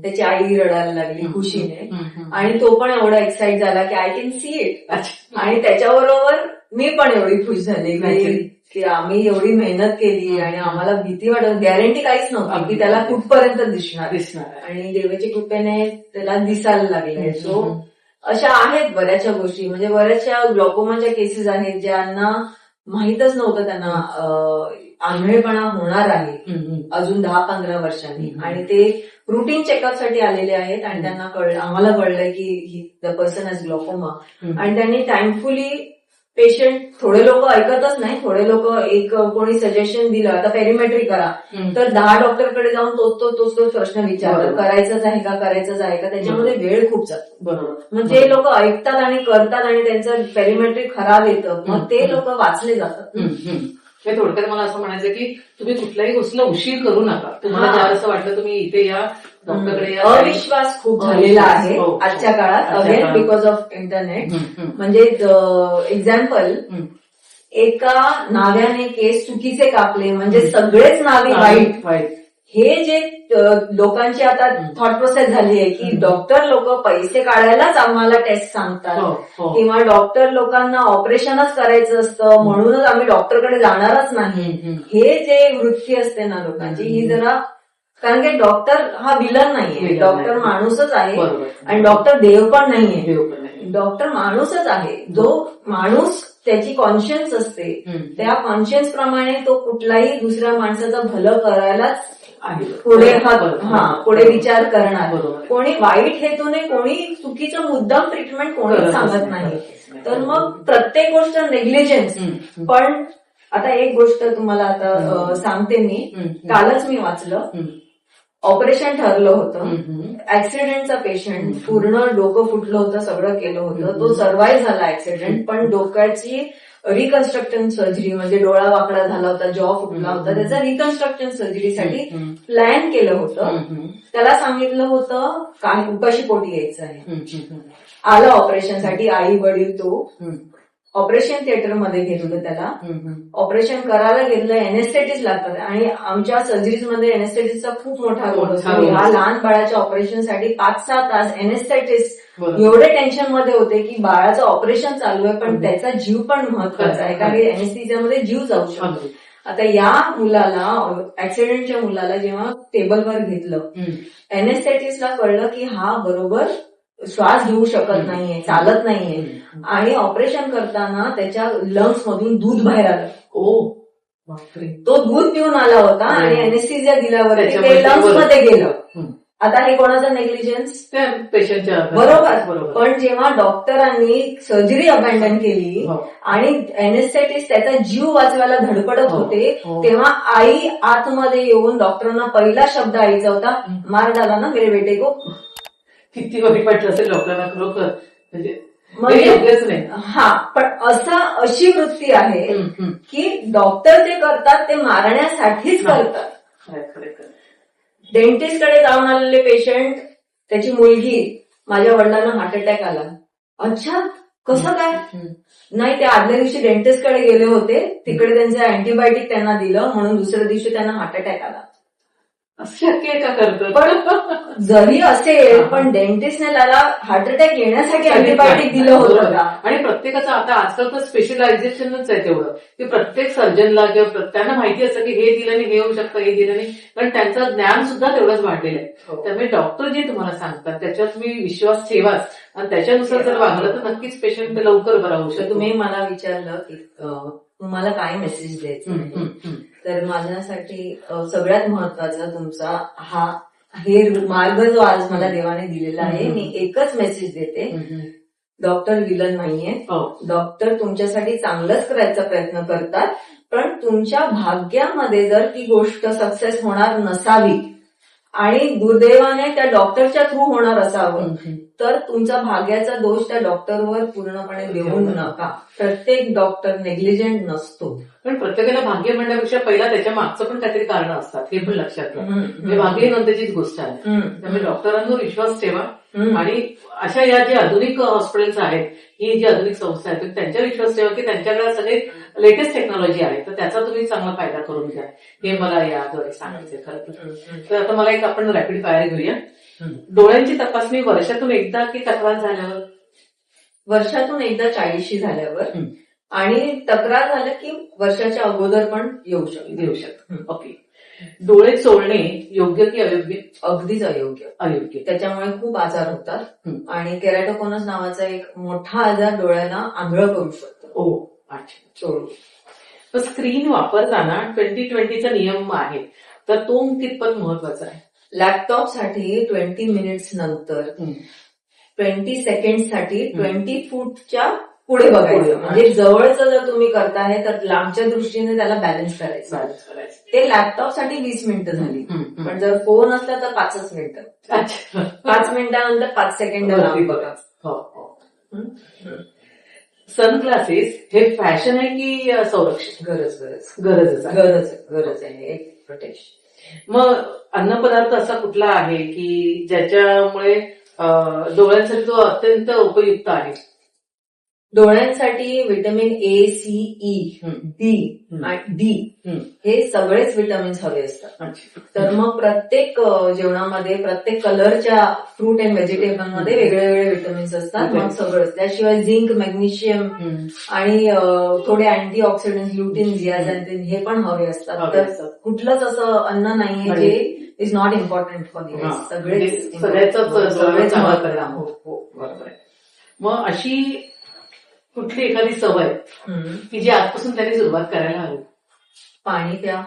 Speaker 2: त्याची आई रडायला लागली खुशीने, आणि तो पण एवढा एक्साइट झाला की आय कॅन सी इट. आणि त्याच्याबरोबर मी पण एवढी खुश झाली की आम्ही एवढी मेहनत केली आणि आम्हाला भीती वाटत, गॅरंटी काहीच नव्हती की त्याला कुठपर्यंत दिसणार, आणि देवाच्या कृपेने त्याला दिसायला लागले. सो अशा आहेत बऱ्याचशा गोष्टी, म्हणजे बऱ्याचशा ग्लॉकोमाच्या केसेस आहेत ज्यांना माहीतच नव्हतं त्यांना आंधळेपणा होणार आहे अजून 10-15 वर्षांनी, आणि ते रुटीन चेकअपसाठी आलेले आहेत आणि त्यांना आम्हाला कळलंय की द पर्सन हॅज ग्लॉकोमा, आणि त्यांनी टाइमफुली पेशंट, थोडे लोक ऐकतच नाही, थोडे लोक एक कोणी सजेशन दिलं आता पेरिमेट्री करा, तर 10 डॉक्टरकडे जाऊन तोच प्रश्न विचारतात, करायचंच आहे का, त्याच्यामध्ये वेळ खूप जातो.
Speaker 1: बरोबर.
Speaker 2: मग जे लोक ऐकतात आणि करतात आणि त्यांचं पेरिमेट्री खराब येतं, मग ते लोक वाचले जातात.
Speaker 1: थोडक्यात मला असं म्हणायचं की तुम्ही कुठल्याही गोष्टीला उशीर करू नका, तुम्हाला ज्या असं वाटलं तुम्ही इथे या डॉक्टरकडे या.
Speaker 2: अविश्वास खूप झालेला आहे आजच्या काळात, अगेन बिकॉज ऑफ इंटरनेट. म्हणजे एक्झाम्पल, एका नाव्याने केस चुकीचे कापले म्हणजे सगळेच नावे वाईट, हे जे लोकांची आता थॉट प्रोसेस झाली आहे की डॉक्टर लोक पैसे काढायलाच आम्हाला टेस्ट सांगतात, किंवा डॉक्टर लोकांना ऑपरेशनच करायचं असतं म्हणूनच आम्ही डॉक्टरकडे जाणारच नाही, हे जे वृत्ती असते ना लोकांची, ही जरा, कारण की डॉक्टर हा विलन नाहीये, डॉक्टर माणूसच आहे, आणि डॉक्टर देव पण नाहीये, डॉक्टर माणूसच आहे. जो माणूस त्याची कॉन्शियन्स असते, त्या कॉन्शियन्स प्रमाणे तो कुठलाही दुसऱ्या माणसाचं भलं करायलाच पुढे विचार करणार. कोणी वाईट हेतूने, कोणी चुकीचं मुद्दाम ट्रीटमेंट कोणीच सांगत नाही. तर मग प्रत्येक गोष्ट नेग्लिजन्स. पण आता एक गोष्ट तुम्हाला आता सांगते मी, कालच मी वाचलं, ऑपरेशन ठरलं होतं, ऍक्सिडेंटचा पेशंट, पूर्ण डोकं फुटलं होतं, सगळं केलं होतं, तो सर्व्हाइव्ह झाला ऍक्सिडेंट, पण डोक्याची रिकन्स्ट्रक्शन सर्जरी, म्हणजे डोळा वाकडा झाला होता, जॉ फुटला होता, त्याचा रिकन्स्ट्रक्शन सर्जरीसाठी प्लॅन केलं होतं. त्याला सांगितलं होतं काय उपाशी पोटी यायचं आहे, आलं ऑपरेशनसाठी, आई वडील, तो ऑपरेशन थिएटरमध्ये घेतलं, त्याला ऑपरेशन करायला घेतलं, एनेस्थेटिस लागतात, आणि आमच्या सर्जरीजमध्ये एनेस्थेटिसचा खूप मोठा रोल असतो. ह्या लहान बाळाच्या ऑपरेशनसाठी 5-6 तास एनेस्थेटिस एवढे टेन्शन मध्ये होते की बाळाचं ऑपरेशन चालू आहे, पण त्याचा जीव पण महत्वाचा आहे, कारण एनेस्थेसियामध्ये जीव जाऊ शकतो. आता या मुलाला, ऍक्सिडेंटच्या मुलाला जेव्हा टेबलवर घेतलं, एनेस्थेटिसला कळलं की हा बरोबर श्वास घेऊ शकत नाहीये, चालत नाहीये, आणि ऑपरेशन करताना त्याच्या लंग्स मधून दूध बाहेर आलं. तो दूध पिऊन आला होता आणि एनेस्थेसिया दिल्यावर ते लंग्स मध्ये गेलं. आता हे कोणाचं नेग्लिजन्स?
Speaker 1: पेशंटच्या.
Speaker 2: बरोबर. पण जेव्हा डॉक्टरांनी सर्जरी अबॅन्डन केली आणि एनेस्थेटिस त्याचा जीव वाचवायला धडपडत होते, तेव्हा आई आतमध्ये येऊन डॉक्टरांना पहिला शब्द आईचा होता, मार डाला ना मेरे बेटे को.
Speaker 1: किती वाईट वाटलं असेल डॉक्टरांना खरोखर,
Speaker 2: म्हणजे हा, पण अशी वृत्ती आहे की डॉक्टर ते करतात ते मारण्यासाठीच करतात. डेंटिस्टकडे जाऊन आलेले पेशंट, त्याची मुलगी, माझ्या वडिलांना हार्ट अटॅक आला. अच्छा, कसं काय? नाही, ते आदल्या दिवशी डेंटिस्ट कडे गेले होते, तिकडे त्यांचं अँटीबायोटिक त्यांना दिलं म्हणून दुसऱ्या दिवशी त्यांना हार्ट अटॅक आला.
Speaker 1: असं शक्य आहे का करतं?
Speaker 2: पण जरी असेल पण डेंटिस्टने त्याला हार्ट अटॅक येण्यासाठी अँटीबायोटिक दिलं होतं का?
Speaker 1: आणि प्रत्येकाचं आता आजकाल तर स्पेशलायझेशनच आहे तेवढं की प्रत्येक सर्जनला किंवा त्यांना माहिती असतं की हे दिलं नाही हे होऊ शकतं, हे दिलं नाही, कारण त्यांचं ज्ञान सुद्धा तेवढंच वाढलेलं आहे. त्यामुळे डॉक्टर जे तुम्हाला सांगतात त्याच्यावर तुम्ही विश्वास ठेवाच आणि त्याच्यानुसार जर वागलं तर नक्कीच पेशंट लवकर बरा होऊ
Speaker 2: तर
Speaker 1: शकतो.
Speaker 2: तुम्ही मला विचारलं की तुम्हाला काय मेसेज द्यायचं, तर माझ्यासाठी सगळ्यात महत्वाचा तुमचा हे मार्ग जो आज मला देवाने दिलेला आहे, मी एकच मेसेज देते, डॉक्टर विलन नाहीये. डॉक्टर तुमच्यासाठी चांगलंच करायचा प्रयत्न करतात, पण तुमच्या भाग्यामध्ये जर ती गोष्ट सक्सेस होणार नसावी आणि दुर्दैवाने त्या डॉक्टरच्या थ्रू होणार असावं तर तुमचा भाग्याचा दोष त्या डॉक्टरवर पूर्णपणे देऊ नका. प्रत्येक डॉक्टर नेग्लिजंट नसतो.
Speaker 1: पण प्रत्येकाला भाग्य म्हणण्यापेक्षा पहिला त्याच्या मागचं पण काहीतरी कारण असतात हे पण लक्षात घ्या. म्हणजे भाग्य नंतरचीच गोष्ट आहे. त्यामुळे डॉक्टरांवर विश्वास ठेवा आणि अशा या जे आधुनिक हॉस्पिटल्स आहेत, ही जी आधुनिक संस्था आहेत त्यांच्यावर विश्वास ठेवा की त्यांच्याकडे सगळे लेटेस्ट टेक्नॉलॉजी आहे, तर त्याचा तुम्ही चांगला फायदा करून घ्या. हे मला याद्वारे सांगायचंय खरं तर. आता मला एक आपण रॅपिड फायर घेऊया. डोळ्यांची तपासणी वर्षातून एकदा की तक्रार झाल्यावर?
Speaker 2: वर्षातून एकदा 40शी झाल्यावर, आणि तक्रार झालं की वर्षाच्या अगोदर पण येऊ शकते.
Speaker 1: ओके. डोळे चोळणे योग्य की अयोग्य?
Speaker 2: अगदीच अयोग्य.
Speaker 1: अयोग्य.
Speaker 2: त्याच्यामुळे खूप आजार होतात आणि केराटोकोनस नावाचा एक मोठा आजार डोळ्याला आंधळं करू शकतो.
Speaker 1: अच्छा. चोळू. स्क्रीन वापरताना 20-20चा नियम आहे, तर तो कितपत महत्वाचा आहे?
Speaker 2: लॅपटॉपसाठी 20 मिनिट्स नंतर 20 सेकंडसाठी 20 फूटच्या पुढे बघायचं. म्हणजे जवळचं जर तुम्ही करताय तर लांबच्या दृष्टीने त्याला बॅलन्स करायचं. ते लॅपटॉपसाठी 20 मिनिटं झाली, पण जर फोन असला तर 5 मिनिटं.
Speaker 1: अच्छा.
Speaker 2: 5 मिनिटानंतर 5 सेकंड लांब बघा.
Speaker 1: सनग्लासेस हे फॅशन आहे की संरक्षण?
Speaker 2: गरज आहे. एक प्रोटेक्शन.
Speaker 1: मग अन्नपदार्थ असा कुठला आहे की ज्याच्यामुळे डोळ्यांसाठी तो अत्यंत उपयुक्त आहे?
Speaker 2: डोळ्यांसाठी vitamin A, C, E, D हे सगळेच व्हिटॅमिन्स हवे असतात. तर मग प्रत्येक जेवणामध्ये प्रत्येक कलरच्या फ्रूट अँड व्हेजिटेबल मध्ये वेगळे वेगळे व्हिटॅमिन्स असतात. मग सगळंच. त्याशिवाय झिंक, मॅग्नेशियम आणि थोडे अँटी ऑक्सिडंट, ल्युटिन, झियाझॅन्थिन हे पण हवे असतात. तर कुठलंच असं अन्न नाहीये जे is not important for the eyes. सगळेच
Speaker 1: बरोबर आहे. मग अशी कुठली एखादी सवय की जी आजपासून त्यांनी सुरुवात करायला हवी?
Speaker 2: पाणी प्या.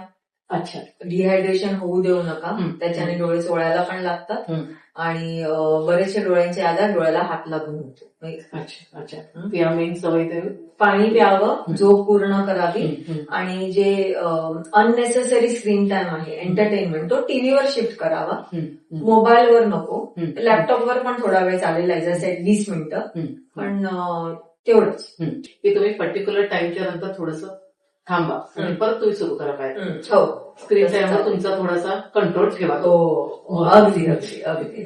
Speaker 1: अच्छा.
Speaker 2: डिहायड्रेशन होऊ देऊ नका, त्याच्याने डोळे चोळायला पण लागतात आणि बरेचसे डोळ्यांचे आजार डोळ्याला हात लागून होतो.
Speaker 1: अच्छा अच्छा. या मेन सवय ते
Speaker 2: पाणी प्यावं, झोप पूर्ण करावी आणि जे अननेसेसरी स्क्रीन टाइम आहे, एंटरटेनमेंट, तो टीव्हीवर शिफ्ट करावा. मोबाईलवर नको. लॅपटॉपवर पण थोडा वेळ चालेल, जसे 20 मिनिटं, पण तेवढंच
Speaker 1: की तुम्ही पर्टिक्युलर टाइमच्या नंतर थोडंसं थांबा आणि परत तुम्ही सुरू करा पाहिजे.
Speaker 2: हो.
Speaker 1: स्क्रीन टाइमवर तुमचा थोडासा कंट्रोल ठेवा.
Speaker 2: अगदी अगदी अगदी.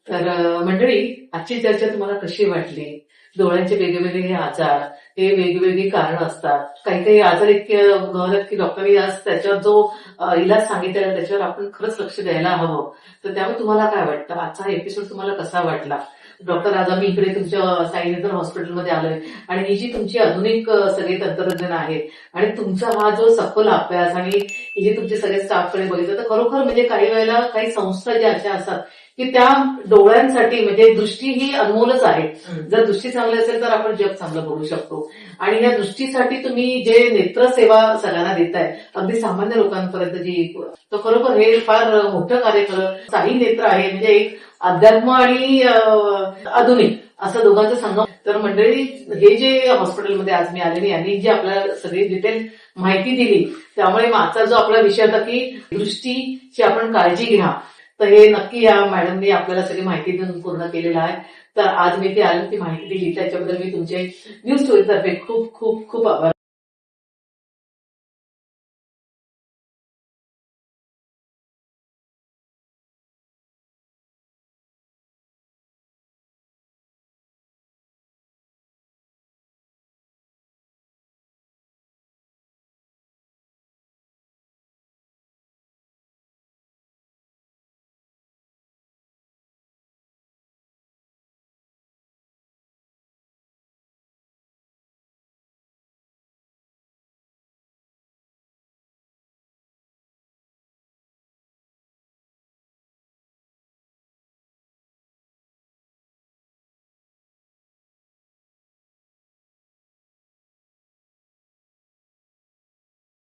Speaker 1: तर मंडळी, आजची चर्चा तुम्हाला कशी वाटली? डोळ्यांचे वेगवेगळे हे आजार, हे वेगवेगळी कारण असतात. काही काही आजार इतके गहन आहेत की डॉक्टरनी आज त्याच्यावर जो इलाज सांगितलेला त्याच्यावर आपण खरंच लक्ष द्यायला हवं. तर त्यामुळे तुम्हाला काय वाटतं? आजचा एपिसोड तुम्हाला कसा वाटला? डॉक्टर, आज आम्ही इकडे तुमच्या साईनेत्र हॉस्पिटलमध्ये आलोय आणि ही जी तुमची आधुनिक सगळे तंत्रज्ञान आहे आणि तुमचा हा जो सखोल अभ्यास आणि ही जे तुमचे सगळे स्टाफकडे बघितलं तर खरोखर म्हणजे काही वेळेला काही संस्था ज्या अशा असतात की त्या डोळ्यांसाठी म्हणजे दृष्टी ही अनमोलच आहे. जर दृष्टी चांगली असेल तर आपण जग चांगलं बघू शकतो. आणि या दृष्टीसाठी तुम्ही जे नेत्रसेवा सगळ्यांना देताय, अगदी सामान्य लोकांपर्यंत जी, तर खरोखर हे फार मोठं कार्य खरं. साई नेत्र आहे म्हणजे एक अध्यात्म आणि आधुनिक असं दोघांचं संगम. तर मंडळी, हे जे हॉस्पिटलमध्ये आज मी आलेली यांनी जी आपल्याला सगळी डिटेल माहिती दिली, त्यामुळे मागचा जो आपला विषय होता की दृष्टीची आपण काळजी घ्या, तर हे नक्की या मॅडमनी आपल्याला सगळी माहिती देऊन पूर्ण केलेलं आहे. तर आज मी ती आली ती माहिती दिली त्याच्याबद्दल मी तुमचे न्यूज स्टोरीतर्फे खूप खूप खूप आभार.